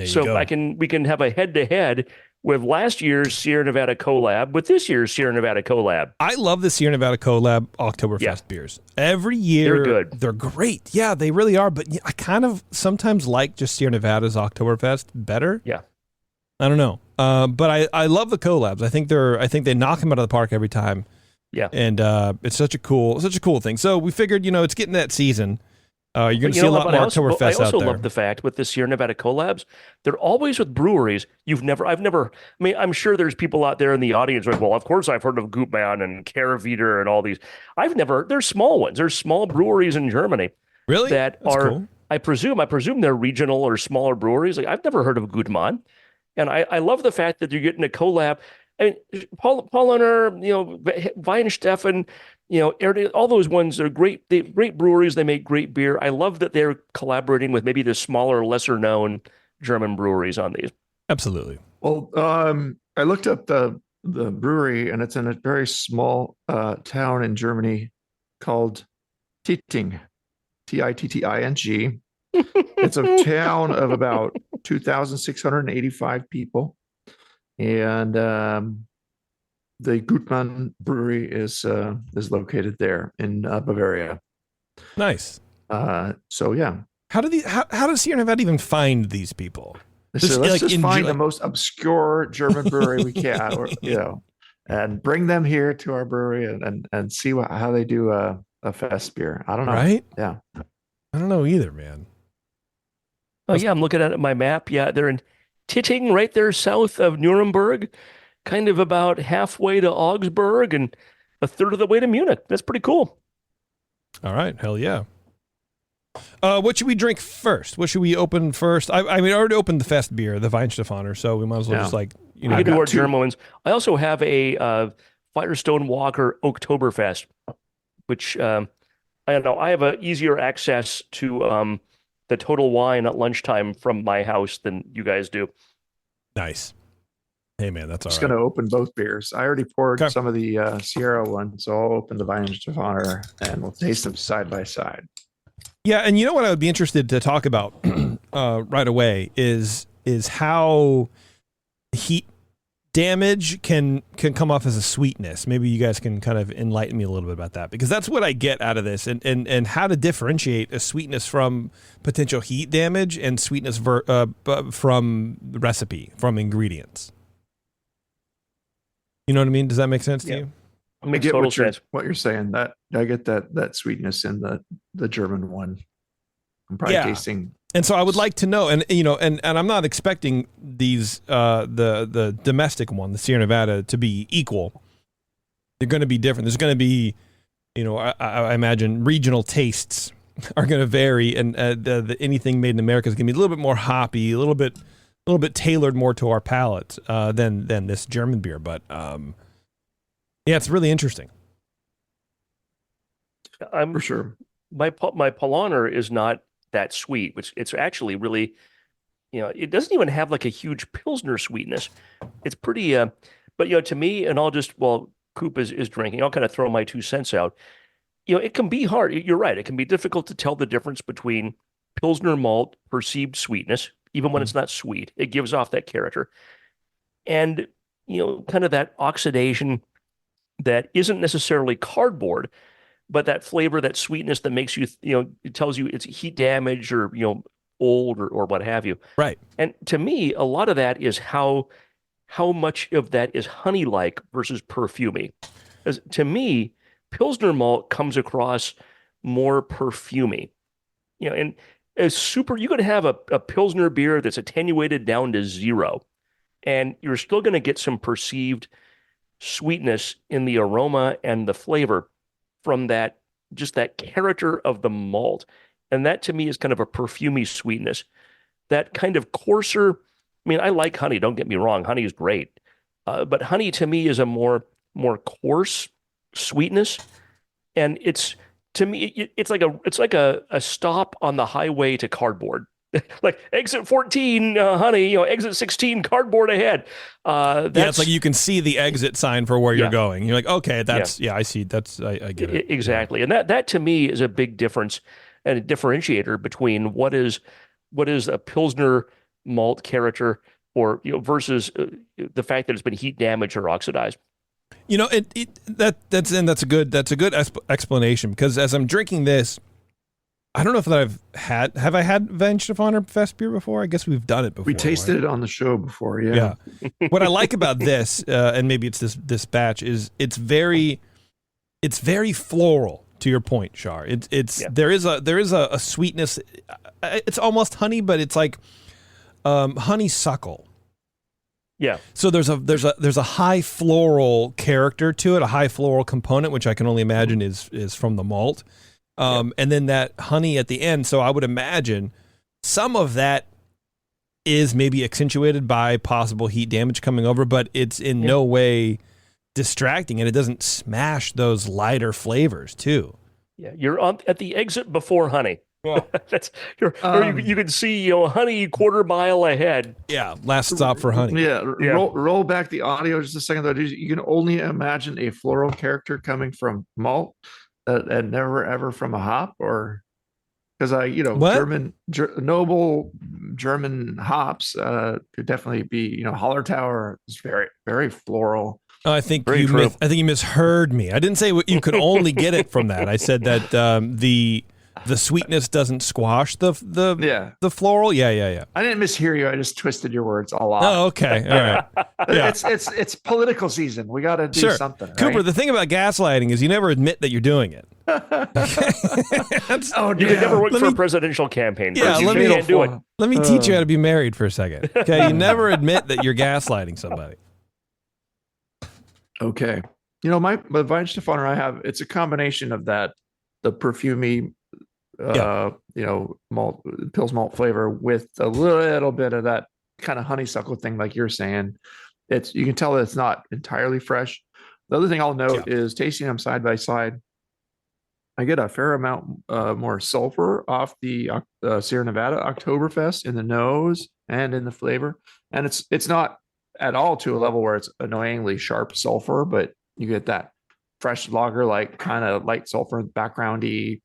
So we can have a head-to-head with last year's Sierra Nevada collab with this year's Sierra Nevada collab. I love the Sierra Nevada collab Oktoberfest beers. Every year, they're good. They're great. Yeah, they really are. But I kind of sometimes like just Sierra Nevada's Oktoberfest better. Yeah, I don't know. But I love the collabs. I think they knock them out of the park every time. Yeah, and it's such a cool thing. So we figured, it's getting that season. You're going to see a lot more Oktoberfest out there. I also love the fact with the Sierra Nevada collabs, they're always with breweries I'm sure there's people out there in the audience like, well, of course I've heard of Gutmann and Kehrwieder and all these. There's small ones. There's small breweries in Germany. Really? That's are, cool. I presume they're regional or smaller breweries. Like, I've never heard of Gutmann. And I love the fact that you're getting a collab. I mean, Paulaner, Weinsteffen, all those ones are great. They're great breweries. They make great beer. I love that they're collaborating with maybe the smaller, lesser known German breweries on these. Absolutely. Well, I looked up the brewery, and it's in a very small town in Germany called Titting, Titting. It's a town of about 2,685 people. And the Gutmann Brewery is located there in Bavaria. Nice. So yeah. How does Sierra Nevada even find these people? So let's just find the most obscure German brewery we can, and bring them here to our brewery and see how they do a fest beer. I don't know. Right? Yeah. I don't know either, man. Oh yeah, I'm looking at my map. Yeah, they're in Titting, right there south of Nuremberg, kind of about halfway to Augsburg and a third of the way to Munich. That's pretty cool. All right, hell yeah. What should we drink first? What should we open first? I already opened the fest beer, the Weihenstephaner, so we might as well just we can do our German ones. I also have a Firestone Walker Oktoberfest, which I don't know. I have an easier access to the Total Wine at lunchtime from my house than you guys do. Nice. Hey man, that's all right. I'm just going to open both beers. I already poured some of the Sierra one, so I'll open the Weihenstephaner and we'll taste them side by side. Yeah, and you know what I would be interested to talk about right away is how heat damage can come off as a sweetness. Maybe you guys can kind of enlighten me a little bit about that, because that's what I get out of this, and how to differentiate a sweetness from potential heat damage and sweetness from the recipe, from ingredients. You know what I mean? Does that make sense to you? I get what you're saying. That I get that sweetness in the German one. I'm probably tasting. And so I would like to know, and I'm not expecting these the domestic one, the Sierra Nevada, to be equal. They're going to be different. There's going to be, I imagine regional tastes are going to vary, and anything made in America is going to be a little bit more hoppy, a little bit tailored more to our palate than this German beer. But yeah, it's really interesting. For sure. My Paulaner is not that sweet, which it's actually really, it doesn't even have like a huge Pilsner sweetness. It's pretty, but to me, and I'll just, Coop is drinking, I'll kind of throw my 2 cents out. It can be hard. You're right. It can be difficult to tell the difference between Pilsner malt perceived sweetness, even when it's not sweet. It gives off that character. And, kind of that oxidation that isn't necessarily cardboard, but that flavor, that sweetness that makes you, it tells you it's heat damage or, old or what have you. Right. And to me, a lot of that is how much of that is honey-like versus perfumey. As to me, Pilsner malt comes across more perfumey. And you could have a Pilsner beer that's attenuated down to 0, and you're still going to get some perceived sweetness in the aroma and the flavor from that character of the malt. And that to me is kind of a perfumey sweetness. That kind of coarser, I like honey, don't get me wrong, honey is great. But honey to me is a more coarse sweetness. And it's, to me, it's like a stop on the highway to cardboard. like exit 14, honey, exit 16, cardboard ahead. It's like you can see the exit sign for where you're going. You're like, okay, that's I see. I get it. Exactly. And that to me is a big difference and a differentiator between what is a Pilsner malt character or versus the fact that it's been heat damaged or oxidized. That's a good explanation, because as I'm drinking this, I don't know if have I had Weihenstephaner Fest beer before? I guess we've done it before. We tasted it on the show before. Yeah. What I like about this, and maybe it's this batch, is it's very floral. To your point, Shar, there is a sweetness. It's almost honey, but it's like honeysuckle. Yeah. So there's a high floral character to it, a high floral component, which I can only imagine is from the malt. And then that honey at the end. So I would imagine some of that is maybe accentuated by possible heat damage coming over, but it's in no way distracting, and it doesn't smash those lighter flavors too. Yeah, you're at the exit before honey. Yeah. You can see honey quarter mile ahead. Yeah, last stop for honey. Roll back the audio just a second though. You can only imagine a floral character coming from malt and never ever from a hop, or because noble German hops could definitely be Hallertauer is very very floral. I think you misheard me. I didn't say you could only get it from that. I said that the sweetness doesn't squash the floral. Yeah. I didn't mishear you. I just twisted your words a lot. Oh, okay. All right. Yeah. It's political season. We got to do something. Right? Cooper, the thing about gaslighting is you never admit that you're doing it. You can never work for a presidential campaign. Yeah, let me teach you how to be married for a second. Okay, you never admit that you're gaslighting somebody. Okay. My Weihenstephaner I have, it's a combination of the perfumey, malt, Pils malt flavor with a little bit of that kind of honeysuckle thing, like you're saying. You can tell that it's not entirely fresh. The other thing I'll note is tasting them side by side, I get a fair amount more sulfur off the Sierra Nevada Oktoberfest in the nose and in the flavor. And it's not at all to a level where it's annoyingly sharp sulfur, but you get that fresh lager, like kind of light sulfur backgroundy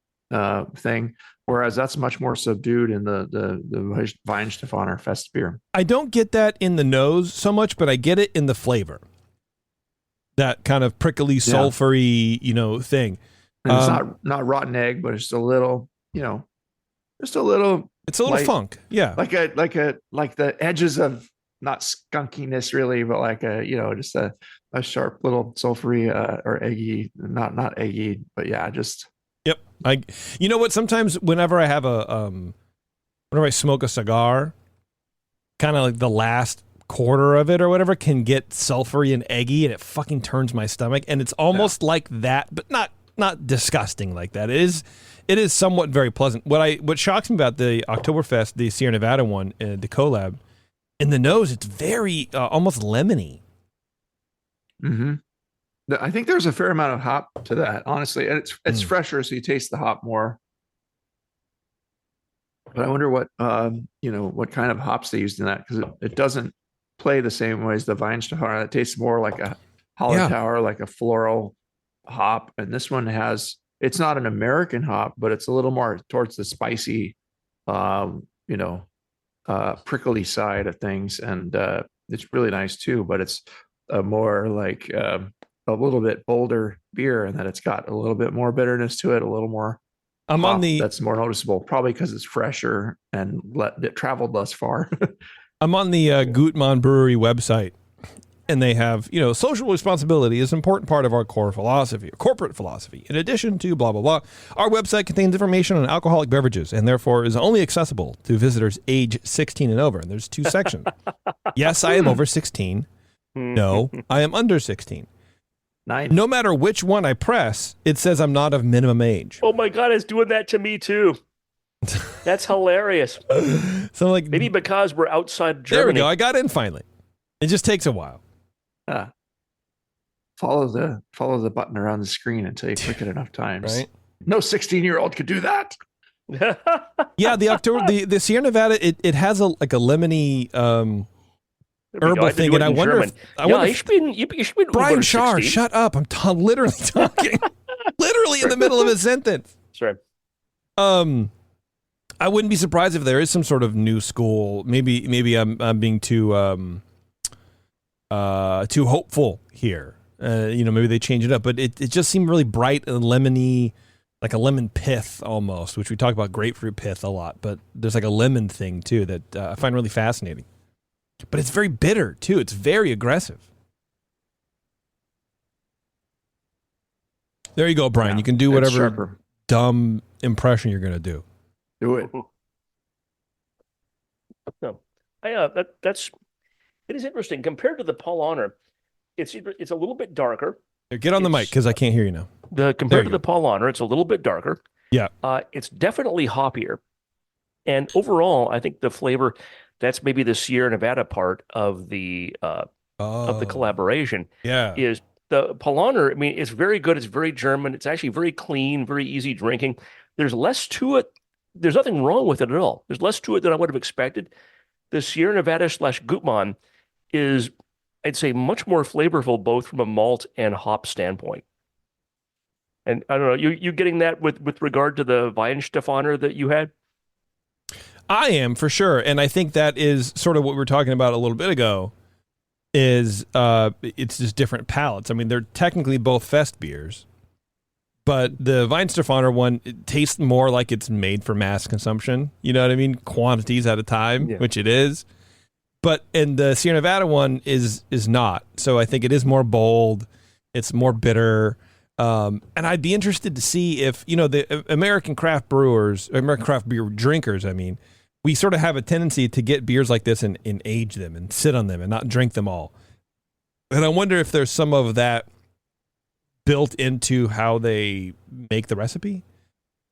thing. Whereas that's much more subdued in the Weihenstephaner Fest beer. I don't get that in the nose so much, but I get it in the flavor. That kind of prickly, sulfury, thing. And it's not rotten egg, but it's a little, just a little. It's a little light, funk, yeah. Like the edges of not skunkiness really, but like just a sharp little sulfury or eggy, not eggy, but yeah, just. Yep. You know what? Sometimes whenever I have whenever I smoke a cigar, kind of like the last quarter of it or whatever can get sulfury and eggy, and it fucking turns my stomach. And it's almost like that, but not disgusting like that. It is somewhat very pleasant. What shocks me about the Oktoberfest, the Sierra Nevada one, the collab, in the nose, it's very almost lemony. Mm-hmm. I think there's a fair amount of hop to that, honestly, and it's fresher, so you taste the hop more. But I wonder what what kind of hops they used in that, because it doesn't play the same way as the Weihenstephaner. It tastes more like a Hallertauer, like a floral hop, and this one it's not an American hop, but it's a little more towards the spicy, prickly side of things, and it's really nice too. But it's a more like a little bit bolder beer, and that it's got a little bit more bitterness to it, a little more. That's more noticeable, probably because it's fresher and it traveled less far. I'm on the Gutmann Brewery website, and they have, social responsibility is an important part of our corporate philosophy. In addition to blah, blah, blah, our website contains information on alcoholic beverages and therefore is only accessible to visitors age 16 and over. And there's 2 sections. Yes, I am over 16. No, I am under 16. Nice. No matter which one I press, it says I'm not of minimum age. Oh my God, it's doing that to me too. That's hilarious. So maybe because we're outside Germany. There we go. I got in finally. It just takes a while. Follow the button around the screen until you click it enough times. Right? No 16-year-old could do that. Yeah, the Sierra Nevada, it has a lemony herbal thing, and I wonder if Brian Shaw, shut up! I'm literally talking, literally in the middle of a sentence. Sorry. I wouldn't be surprised if there is some sort of new school. Maybe I'm being too hopeful here. Maybe they change it up, but it just seemed really bright and lemony, like a lemon pith almost, which we talk about grapefruit pith a lot, but there's like a lemon thing too that I find really fascinating. But it's very bitter too. It's very aggressive. There you go, Brian. Yeah, you can do whatever dumb impression you're going to do. Do it. No, it is interesting compared to the Paul Honor. It's a little bit darker. Here, get on the mic because I can't hear you now. Compared to the Paul Honor, it's a little bit darker. Yeah. It's definitely hoppier, and overall, I think the flavor. That's maybe the Sierra Nevada part of the collaboration. Yeah. Is the Paul Honor? I mean, it's very good. It's very German. It's actually very clean, very easy drinking. There's less to it. There's nothing wrong with it at all. There's less to it than I would have expected. The Sierra Nevada / Gutmann is, I'd say, much more flavorful, both from a malt and hop standpoint. And I don't know, you getting that with regard to the Weihenstephaner that you had? I am, for sure. And I think that is sort of what we were talking about a little bit ago, is it's just different palates. I mean, they're technically both fest beers, but the Weihenstephaner one, it tastes more like it's made for mass consumption. You know what I mean? Quantities at a time, which it is. And the Sierra Nevada one is not. So I think it is more bold. It's more bitter. And I'd be interested to see if, the American craft beer drinkers, I mean, we sort of have a tendency to get beers like this and age them and sit on them and not drink them all. And I wonder if there's some of that built into how they make the recipe.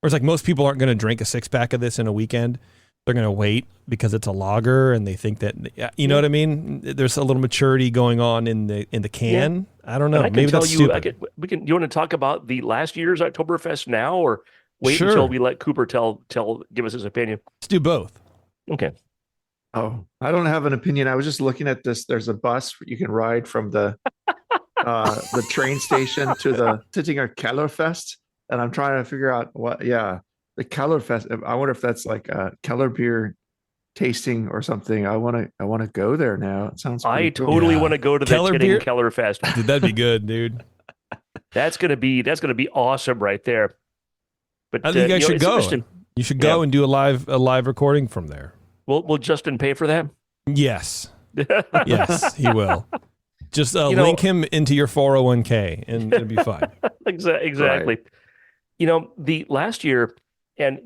Or it's like most people aren't going to drink a 6-pack of this in a weekend. They're going to wait because it's a lager and they think that, you know what I mean? There's a little maturity going on in the can. Yeah. I don't know. Maybe that's stupid. You want to talk about the last year's Oktoberfest now, or wait until we let Cooper give us his opinion? Let's do both. Okay. Oh, I don't have an opinion. I was just looking at this. There's a bus you can ride from the train station to the Tittinger Kellerfest, and I'm trying to figure out what. Yeah, the Kellerfest. I wonder if that's like a Keller beer tasting or something. I want to go there now. It sounds. I totally want to go to the Tittinger Kellerfest. Dude, that'd be good, dude. That's gonna be awesome right there. But I think you guys should go. You should go and do a live recording from there. Will Justin pay for that? Yes. Yes, he will. Just link him into your 401k and it'll be fine. Exactly. Right. The last year, and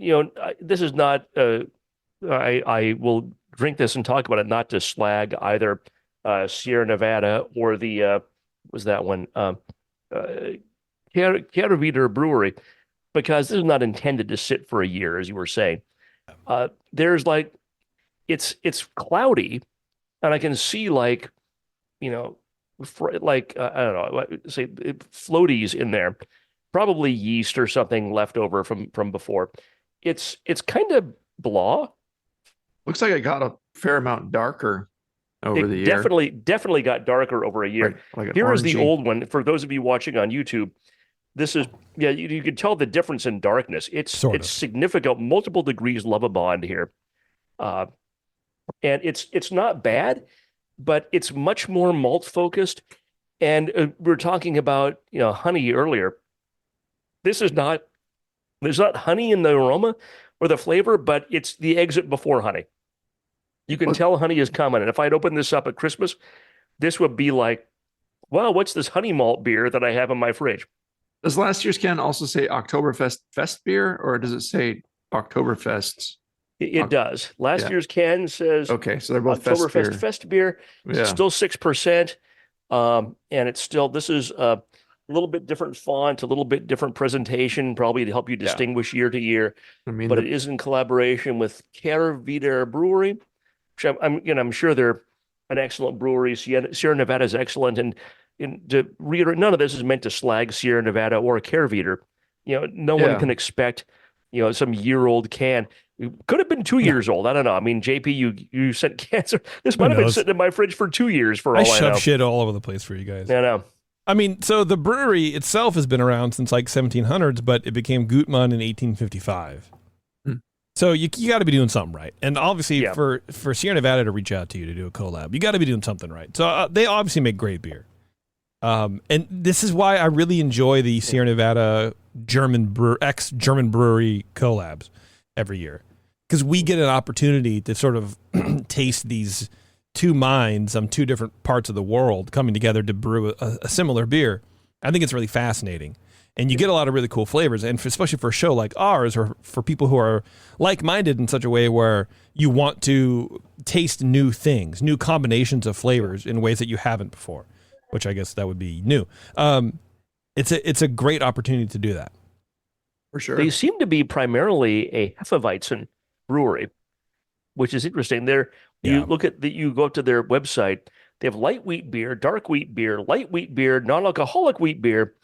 this is not. I will drink this and talk about it, not to slag either Sierra Nevada or the was that one Carabiner Brewery, because this is not intended to sit for a year, as you were saying. There's like, it's cloudy, and I can see I don't know, say floaties in there, probably yeast or something left over from before. It's kind of blah. Looks like it got a fair amount darker over the year. Definitely got darker over a year. Right, like here is the old one. For those of you watching on YouTube, this is, you can tell the difference in darkness. It's significant, multiple degrees Lovibond here. And it's not bad, but it's much more malt focused. And we were talking about, honey earlier. There's not honey in the aroma or the flavor, but it's the exit before honey. You can tell honey is coming. And if I'd opened this up at Christmas, this would be like, wow, what's this honey malt beer that I have in my fridge? Does last year's can also say Oktoberfest Fest beer, or does it say Oktoberfest? It does. Last year's can says, okay, so they're both Oktoberfest Fest beer. It's still 6%. And it's still, this is a little bit different font, a little bit different presentation, probably to help you distinguish year to year. But it is in collaboration with Carabiner Brewery, which I'm sure they're an excellent brewery. Sierra Nevada is excellent. And to reiterate, none of this is meant to slag Sierra Nevada or Carabiner. No one can expect some year-old can. It could have been 2 years old. I don't know. I mean, JP, you sent cancer. This might have been sitting in my fridge for 2 years for all I know. I shove shit all over the place for you guys. I know. I mean, so the brewery itself has been around since like 1700s, but it became Gutmann in 1855. So you got to be doing something right. And obviously for Sierra Nevada to reach out to you to do a collab, you got to be doing something right. So they obviously make great beer. And this is why I really enjoy the Sierra Nevada ex-German brewery collabs every year. Because we get an opportunity to sort of taste these two minds on two different parts of the world coming together to brew a similar beer. I think it's really fascinating. And you get a lot of really cool flavors. And especially for a show like ours, or for people who are like-minded in such a way where you want to taste new things, new combinations of flavors in ways that you haven't before, which I guess that would be new. It's a great opportunity to do that. For sure. They seem to be primarily a Hefeweizen brewery, which is interesting. You go up to their website, they have light wheat beer, dark wheat beer, light wheat beer, non-alcoholic wheat beer,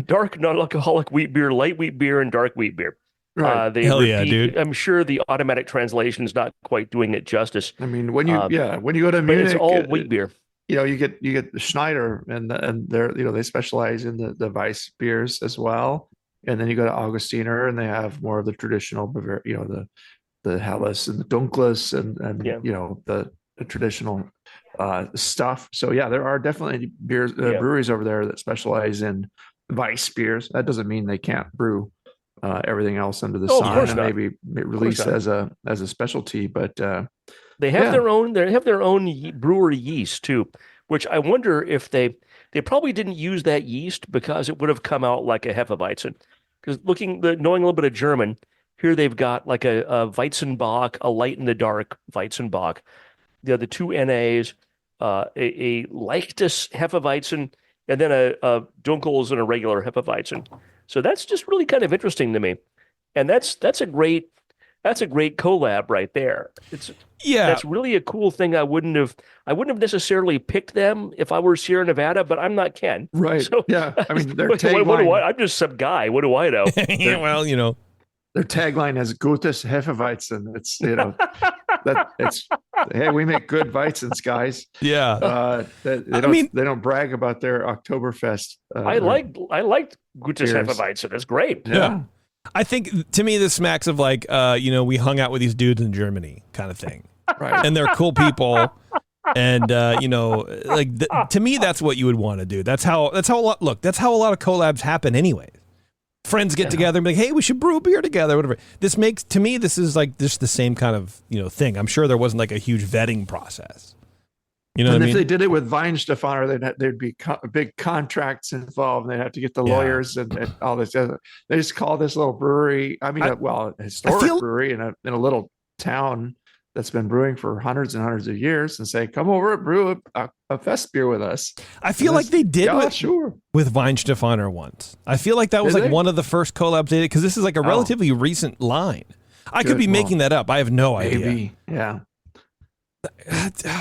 dark non-alcoholic wheat beer, light wheat beer, and dark wheat beer. Right. Hell yeah, dude. I'm sure the automatic translation is not quite doing it justice. I mean, when you go to Munich, it's all wheat beer. You get the Schneider, and they're they specialize in the Weiss beers as well. And then you go to Augustiner, and they have more of the traditional Bavaria, the Helles and the Dunkles and the traditional stuff. So there are definitely breweries over there that specialize in Weiss beers. That doesn't mean they can't brew everything else under the sun and maybe release as a specialty, but they have their own brewery yeast too, which I wonder if they probably didn't use that yeast because it would have come out like a Hefeweizen. Because knowing a little bit of German, here they've got like a Weizenbock, a light in the dark Weizenbock, the two NAs, a leichtes Hefeweizen, and then a Dunkels and a regular Hefeweizen. So that's just really kind of interesting to me, and that's a great collab right there. That's really a cool thing. I wouldn't have necessarily picked them if I were Sierra Nevada, but I'm not Ken. Right. So, I mean, their tagline. What do I'm just some guy. What do I know? Their tagline is "Gutes Hefeweizen." It's hey, we make good Weizens, guys. Yeah. They don't brag about their Oktoberfest. I liked Gutes Hefeweizen. It's great. Yeah. I think to me this smacks of like we hung out with these dudes in Germany kind of thing. Right. And they're cool people. And to me that's what you would want to do. That's how a lot of collabs happen anyways. Friends get together and be like, hey, we should brew a beer together, whatever. This is like just the same kind of thing. I'm sure there wasn't like a huge vetting process. And if they did it with Weinstefaner, there'd be big contracts involved. And they'd have to get the lawyers and all this. They just call this little brewery. I mean, a historic brewery in a little town that's been brewing for hundreds and hundreds of years, and say, come over and brew a fest beer with us. I feel like they did with Weinstefaner once. I feel like that was one of the first collabs they did, because this is like a relatively recent line. I could be making that up. I have no idea. Yeah.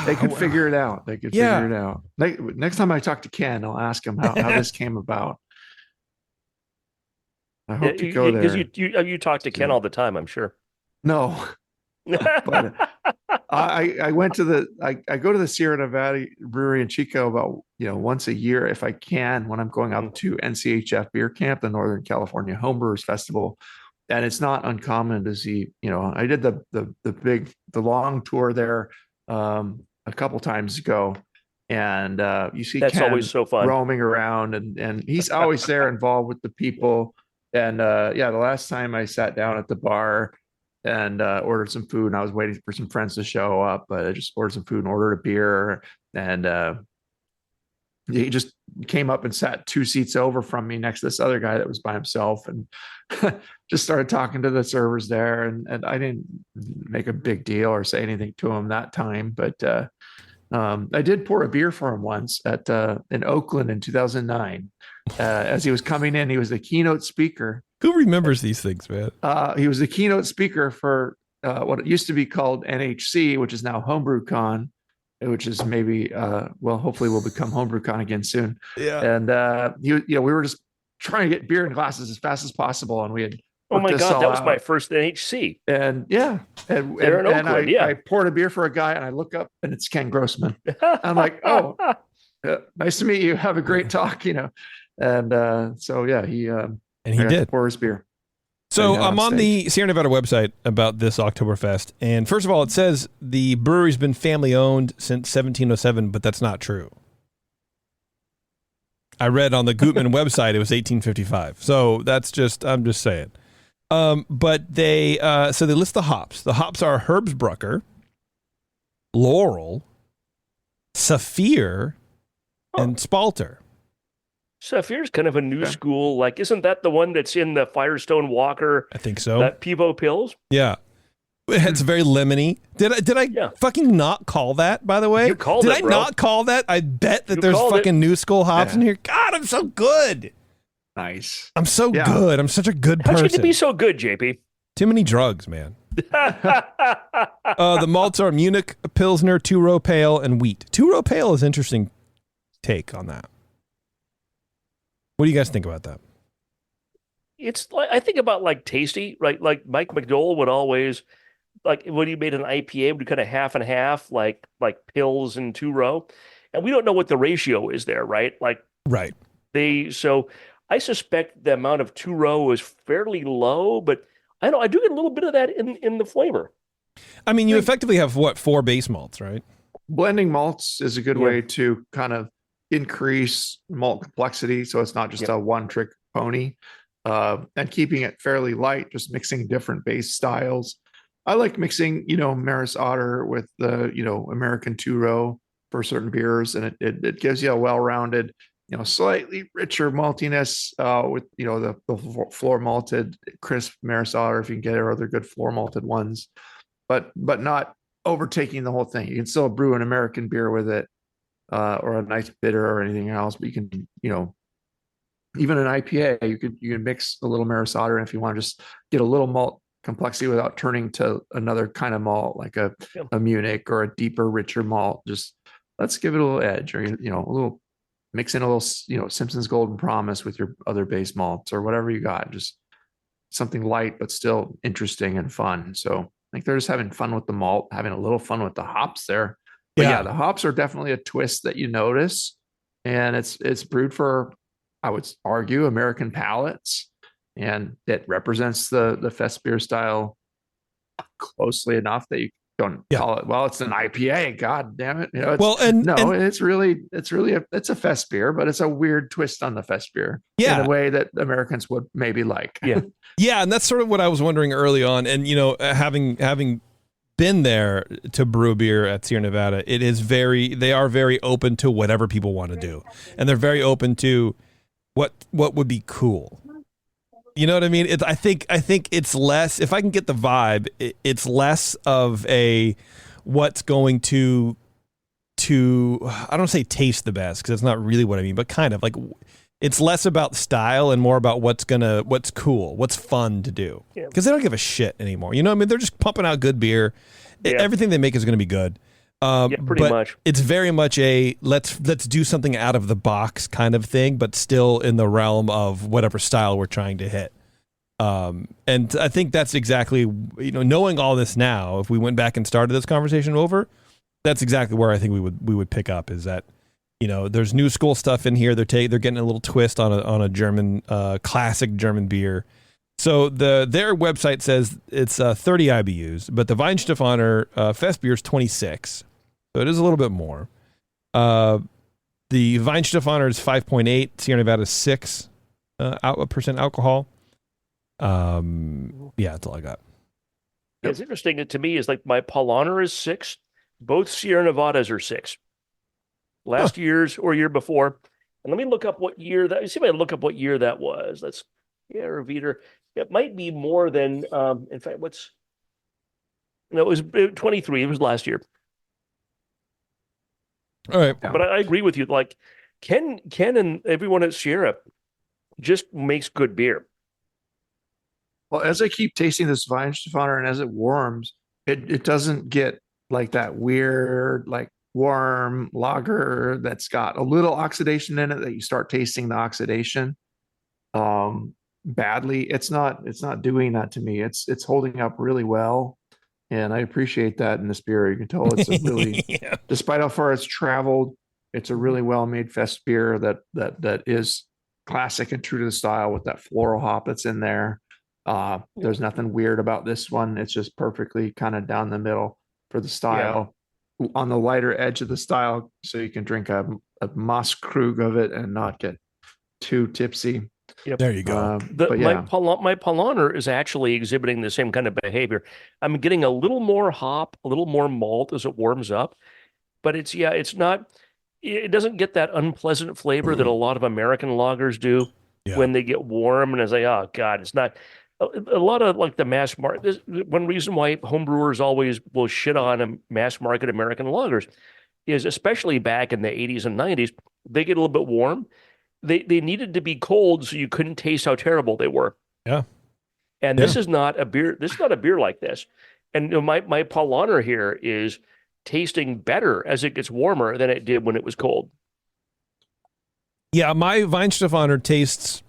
They could figure it out. Figure it out. Next time I talk to Ken, I'll ask him how this came about. I hope to go there. Because you talk to Ken all the time, I'm sure. No. But I went to I go to the Sierra Nevada Brewery in Chico about once a year if I can, when I'm going out to NCHF Beer Camp, the Northern California Homebrewers Festival. And it's not uncommon to see, I did the long tour there a couple times ago, and you see that's Ken always so fun roaming around, and he's always there involved with the people. And the last time I sat down at the bar and ordered some food, and I was waiting for some friends to show up, but I just ordered some food and ordered a beer, and he just came up and sat 2 seats over from me next to this other guy that was by himself, and just started talking to the servers there. And I didn't make a big deal or say anything to him that time, but I did pour a beer for him once in Oakland in 2009. As he was coming in, he was the keynote speaker. Who remembers these things, man? He was the keynote speaker for what it used to be called NHC, which is now Homebrew Con, which is maybe hopefully will become Homebrew Con again soon. Yeah. And we were just trying to get beer in glasses as fast as possible, and we had Oh my this God, all that was my out. first NHC. And yeah, There in Oakland, I poured a beer for a guy, and I look up, and it's Ken Grossman. I'm like, oh, nice to meet you. Have a great talk, And so yeah, he did pour his beer. So I'm on the Sierra Nevada website about this Oktoberfest, and first of all, it says the brewery's been family owned since 1707, but that's not true. I read on the Gutman website it was 1855. So I'm just saying. But they list the hops. The hops are Herbsbrucker, Laurel, Saphir, and Spalter. Saphir's kind of a new school. Like, isn't that the one that's in the Firestone Walker? I think so. That Pivo Pills? Yeah. It's very lemony. Did I fucking not call that, by the way? You called Did it, I bro. not call that? I bet that there's fucking new school hops in here. God, I'm so good. Nice. I'm so good. I'm such a good How'd person. you get to be so good, JP? Too many drugs, man. The malts are Munich Pilsner, two-row pale, and wheat. Two-row pale is interesting take on that. What do you guys think about that? It's like, I think about like tasty, right? Like Mike McDowell would always, like when he made an IPA, would do kind of half and half, like pills and two-row. And we don't know what the ratio is there, right? Right. So I suspect the amount of two-row is fairly low, but I do get a little bit of that in the flavor. I mean, you effectively have 4 base malts, right? Blending malts is a good way to kind of increase malt complexity, so it's not just a one-trick pony, and keeping it fairly light, just mixing different base styles. I like mixing, Maris Otter with the, American two-row for certain beers, and it gives you a well-rounded, slightly richer maltiness with, the floor malted crisp Maris Otter, if you can get it, or other good floor malted ones, but not overtaking the whole thing. You can still brew an American beer with it, or a nice bitter or anything else, but you can, even an IPA, you can mix a little Maris Otter, and if you want to just get a little malt complexity without turning to another kind of malt, like a Munich or a deeper, richer malt, just let's give it a little edge, or a little mix in a little, Simpson's Golden Promise with your other base malts or whatever you got, just something light but still interesting and fun. So I think they're just having fun with the malt, having a little fun with the hops there. But yeah, the hops are definitely a twist that you notice, and it's brewed for, I would argue, American palates, and it represents the fest beer style closely enough that you don't call it, well, it's an IPA. God damn it! It's a fest beer, but it's a weird twist on the fest beer in a way that Americans would maybe like. Yeah, and that's sort of what I was wondering early on, and having been there to brew beer at Sierra Nevada, they are very open to whatever people want to do, and they're very open to what would be cool. You know what I mean? I think it's less, if I can get the vibe, it's less of a what's going to I don't say taste the best, because that's not really what I mean, but kind of like it's less about style and more about what's cool, what's fun to do. Because they don't give a shit anymore. You know what I mean? They're just pumping out good beer. Everything they make is going to be good. Pretty much. It's very much a let's do something out of the box kind of thing, but still in the realm of whatever style we're trying to hit. And I think that's exactly, knowing all this now, if we went back and started this conversation over, that's exactly where I think we would pick up, is that, there's new school stuff in here. They're getting a little twist on a German, classic German beer. So their website says it's 30 IBUs, but the Weihenstephaner Fest beer is 26. So it is a little bit more. The Weihenstephaner is 5.8. Sierra Nevada is 6% alcohol. That's all I got. It's interesting to me is like my Paulaner is 6. Both Sierra Nevadas are 6. Last year's or year before. And let me look up what year that. See if I can look up what year that was. Reveater. It might be more than. In fact, it was 23. It was last year. All right, but I agree with you. Like Ken and everyone at Sierra just makes good beer. Well, as I keep tasting this Weihenstephaner and as it warms, it doesn't get like that weird, like warm lager that's got a little oxidation in it that you start tasting the oxidation. badly. It's not doing that to me. It's holding up really well. And I appreciate that in this beer. You can tell it's a really, Yeah. despite how far it's traveled, it's a really well-made fest beer that is classic and true to the style with that floral hop that's in there. There's nothing weird about this one. It's just perfectly kind of down the middle for the style, on the lighter edge of the style, so you can drink a Moss Krug of it and not get too tipsy. Yep. There you go. My Paulaner is actually exhibiting the same kind of behavior. I'm getting a little more hop, a little more malt as it warms up, but it's not. It doesn't get that unpleasant flavor that a lot of American lagers do when they get warm. And I say, oh God, it's not. A lot of like the mass market. One reason why homebrewers always will shit on mass market American lagers is, especially back in the 80s and 90s, they get a little bit warm. They needed to be cold so you couldn't taste how terrible they were. Yeah. And this is not a beer. This is not a beer like this. And my Paulaner here is tasting better as it gets warmer than it did when it was cold. Yeah, my Weihenstephaner tastes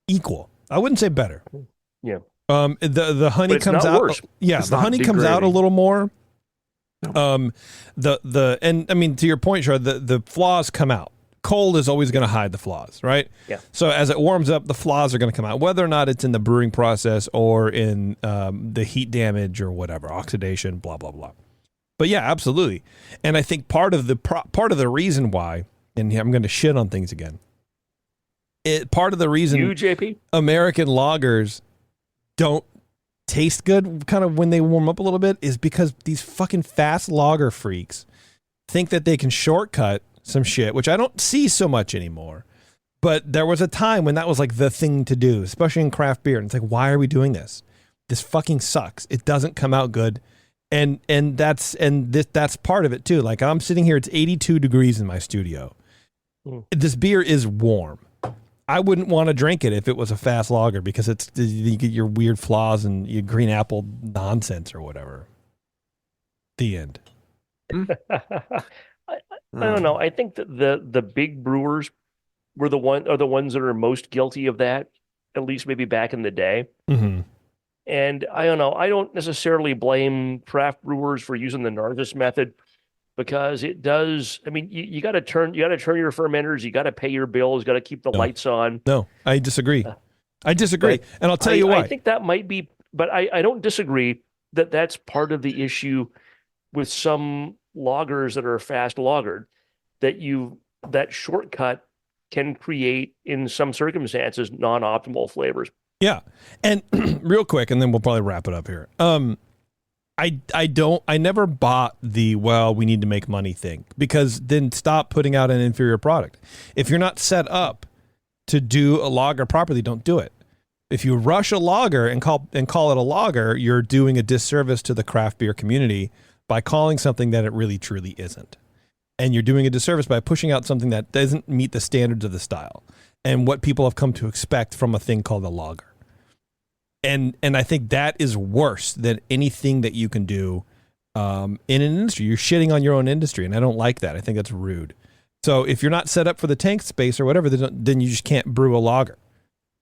equal. I wouldn't say better. Yeah. The honey comes out. Worse. Yeah, it's the honey comes out a little more. No. And I mean, to your point, Shar, the flaws come out. Cold is always going to hide the flaws, right? Yeah. So as it warms up, the flaws are going to come out, whether or not it's in the brewing process or in the heat damage or whatever, oxidation, blah blah blah. But yeah, absolutely. And I think part of the reason why, and I'm going to shit on things again. Part of the reason JP? American lagers don't taste good kind of when they warm up a little bit is because these fucking fast lager freaks think that they can shortcut some shit, which I don't see so much anymore. But there was a time when that was like the thing to do, especially in craft beer. And it's like, why are we doing this? This fucking sucks. It doesn't come out good. And that's part of it too. Like I'm sitting here, it's 82 degrees in my studio. This beer is warm. I wouldn't want to drink it if it was a fast lager because you get your weird flaws and your green apple nonsense or whatever. The end. I don't know. I think that the big brewers are the ones that are most guilty of that, at least maybe back in the day. Mm-hmm. And I don't know. I don't necessarily blame craft brewers for using the Nargis method because it does. I mean, you got to turn your fermenters. You got to pay your bills. Got to keep the lights on. No, I disagree. And I'll tell you why. I think that might be, but I don't disagree that that's part of the issue with some lagers that are fast lagered, that shortcut can create in some circumstances non-optimal flavors. Yeah. And real quick, and then we'll probably wrap it up here. I never bought we need to make money thing, because then stop putting out an inferior product. If you're not set up to do a lager properly, don't do it. If you rush a lager and call it a lager, you're doing a disservice to the craft beer community by calling something that it really truly isn't. And you're doing a disservice by pushing out something that doesn't meet the standards of the style and what people have come to expect from a thing called a lager. And I think that is worse than anything that you can do in an industry. You're shitting on your own industry, and I don't like that. I think that's rude. So if you're not set up for the tank space or whatever, then you just can't brew a lager.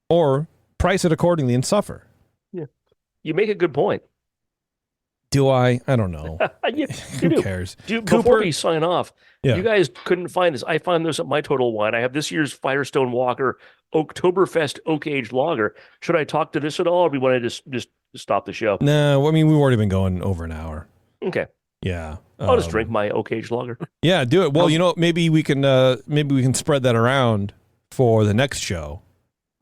Or price it accordingly and suffer. Yeah. You make a good point. Do I? I don't know. Who cares? Before we sign off, Yeah. You guys couldn't find this. I found this at my Total Wine. I have this year's Firestone Walker Oktoberfest Oak Aged Lager. Should I talk to this at all, or do we want to just stop the show? No, I mean, we've already been going over an hour. Okay. Yeah. I'll just drink my Oak Aged Lager. Yeah, do it. Well, maybe we can spread that around for the next show.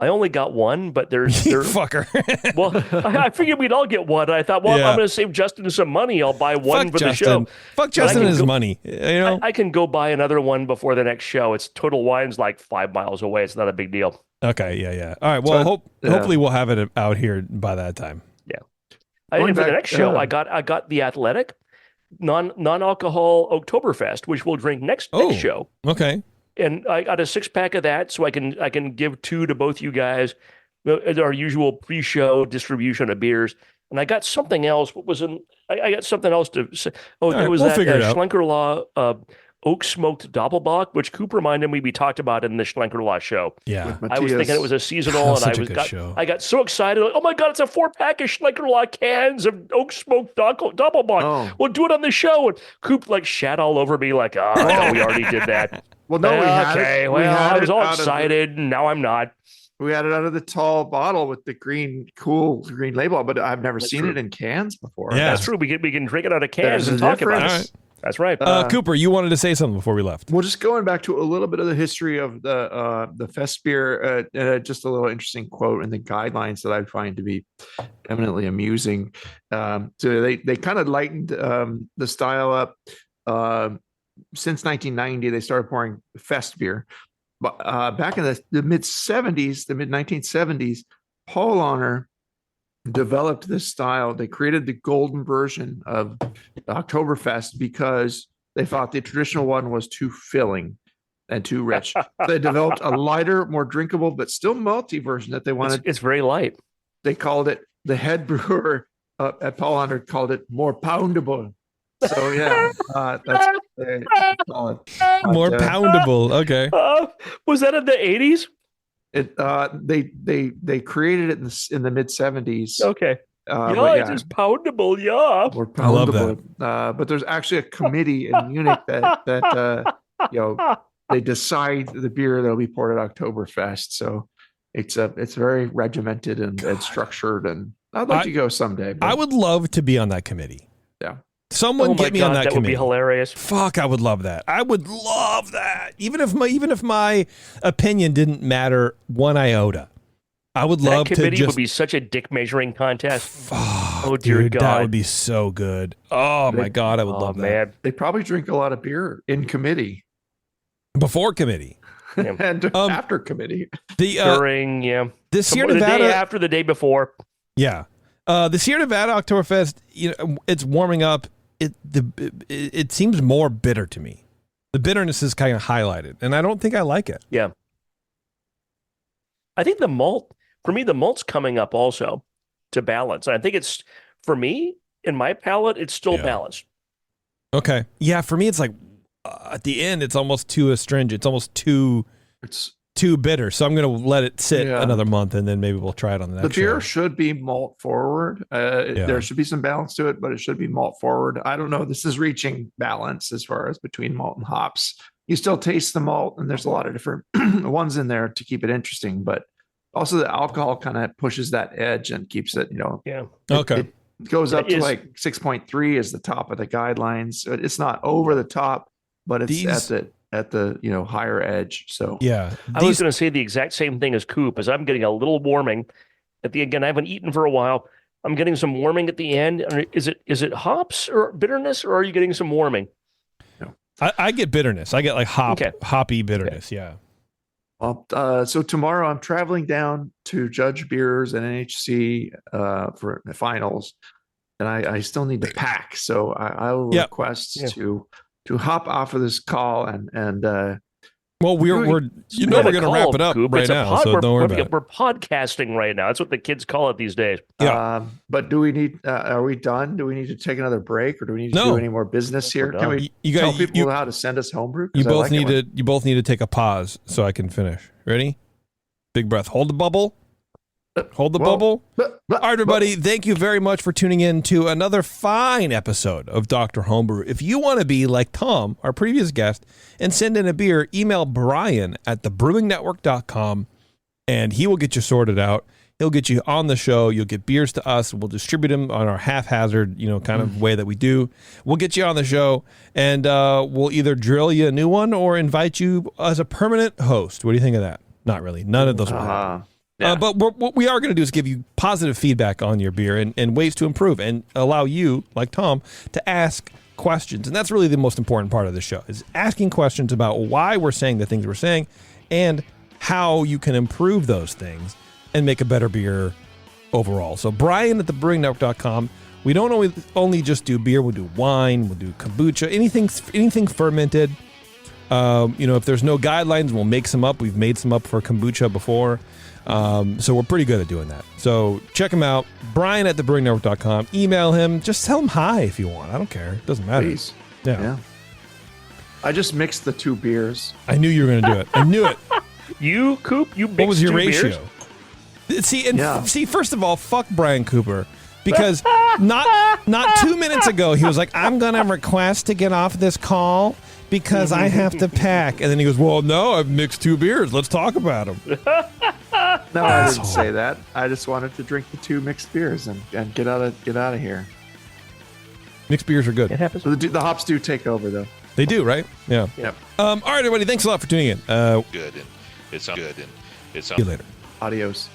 I only got one, but there's fucker. Well, I figured we'd all get one. I thought, I'm going to save Justin some money. I'll buy one for the show. Fuck Justin and his money. I can go buy another one before the next show. It's Total Wine's like 5 miles away. It's not a big deal. Okay, yeah. All right. Well, hopefully we'll have it out here by that time. Yeah. And for the next show, I got the Athletic non-alcohol Oktoberfest, which we'll drink next show. Okay. And I got a 6-pack of that, so I can give 2 to both you guys, our usual pre-show distribution of beers. And I got something else. I got something else to say. Oh, there was that Schlenkerla oak smoked Doppelbock, which Coop reminded me we talked about in the Schlenkerla show. Yeah. I was thinking it was a seasonal, and I got so excited. Like, oh my God, it's a 4-pack of Schlenkerla cans of oak smoked Doppelbock. Oh. We'll do it on the show. And Coop like shat all over me like, no, we already did that. Well, no, we had it. I was all excited, and now I'm not. We had it out of the tall bottle with the cool green label, but I've never seen it in cans before. Yeah. That's true. We can drink it out of cans and talk about it. Right. That's right. Cooper, you wanted to say something before we left. Well, just going back to a little bit of the history of the fest beer, just a little interesting quote in the guidelines that I find to be eminently amusing. So they kind of lightened the style up. Since 1990, they started pouring fest beer. But back in the mid 1970s, Paul Honor developed this style. They created the golden version of Oktoberfest because they thought the traditional one was too filling and too rich. So they developed a lighter, more drinkable, but still malty version that they wanted. It's very light. They called it, the head brewer at Paul Honor called it more poundable. So yeah, that's they call it. More poundable. Okay. Was that in the 80s? They created it in the mid 70s. Okay. It's just poundable. Yeah. Or poundable. I love that. But there's actually a committee in Munich that they decide the beer that'll be poured at Oktoberfest. So it's very regimented and structured, and I'd like to go someday. I would love to be on that committee. Yeah. Someone get me on that committee. That would be hilarious. Fuck, I would love that. I would love that. Even if my opinion didn't matter one iota, I would love to. That committee would be such a dick measuring contest. Fuck, oh dear dude, God, that would be so good. Oh my God, I would love that. Man. They probably drink a lot of beer in committee, before committee, and after committee. During the Sierra Nevada, the day after, the day before. Yeah, the Sierra Nevada Oktoberfest. It's warming up. It seems more bitter to me. The bitterness is kind of highlighted, and I don't think I like it. Yeah. I think the malt's coming up also to balance. I think it's, for me, in my palate, it's still balanced. Okay. Yeah, for me, it's like at the end, it's almost too astringent. It's almost too bitter. So I'm going to let it sit another month, and then maybe we'll try it on the next The beer show. should be malt forward. There should be some balance to it, but it should be malt forward. I don't know. This is reaching balance as far as between malt and hops. You still taste the malt, and there's a lot of different ones in there to keep it interesting, but also the alcohol kind of pushes that edge and keeps it, Okay. It goes up to like 6.3 is the top of the guidelines. It's not over the top, but it's at the higher edge. So yeah, I was going to say the exact same thing as Coop, as I'm getting a little warming again. I haven't eaten for a while. I'm getting some warming at the end. Is it hops or bitterness, or are you getting some warming? No. I get bitterness. I get like hoppy bitterness. Okay. Yeah. Well, so tomorrow I'm traveling down to Judge Beers and NHC for the finals, and I still need to pack. So I will request to hop off of this call and well, we're going to wrap it up right now. So don't worry about it. We're podcasting right now. That's what the kids call it these days. Yeah. But do we need? Are we done? Do we need to take another break, or do we need to do any more business here? Can we tell people how to send us homebrew? You both need to take a pause so I can finish. Ready? Big breath. Hold the bubble. Hold the bubble. All right, everybody, thank you very much for tuning in to another fine episode of Dr. Homebrew. If you want to be like Tom, our previous guest, and send in a beer, email Brian at thebrewingnetwork.com, and he will get you sorted out. He'll get you on the show. You'll get beers to us. We'll distribute them on our haphazard, kind of way that we do. We'll get you on the show, and we'll either drill you a new one or invite you as a permanent host. What do you think of that? Not really. None of those will happen. Yeah. But what we are going to do is give you positive feedback on your beer and ways to improve, and allow you, like Tom, to ask questions. And that's really the most important part of the show, is asking questions about why we're saying the things we're saying and how you can improve those things and make a better beer overall. So Brian at thebrewingnetwork.com. We don't only just do beer. We'll do wine. We'll do kombucha. Anything fermented. If there's no guidelines, we'll make some up. We've made some up for kombucha before. So we're pretty good at doing that. So check him out, Brian at thebrewingnetwork.com. Email him. Just tell him hi if you want. I don't care. It doesn't matter. Please. Yeah. I just mixed the 2 beers. I knew you were going to do it. I knew it. You, Coop, you mixed What was your 2 ratio? beers? See, first of all, fuck Brian Cooper. Because not 2 minutes ago, he was like, I'm going to request to get off this call because I have to pack. And then he goes, well, no, I've mixed 2 beers. Let's talk about them. No, I didn't say that. I just wanted to drink the 2 mixed beers and get out of here. Mixed beers are good. It happens. So the hops do take over, though. They do, right? Yeah. Yep. All right, everybody. Thanks a lot for tuning in. Good. And it sounds good. And it sounds See you later. Adios.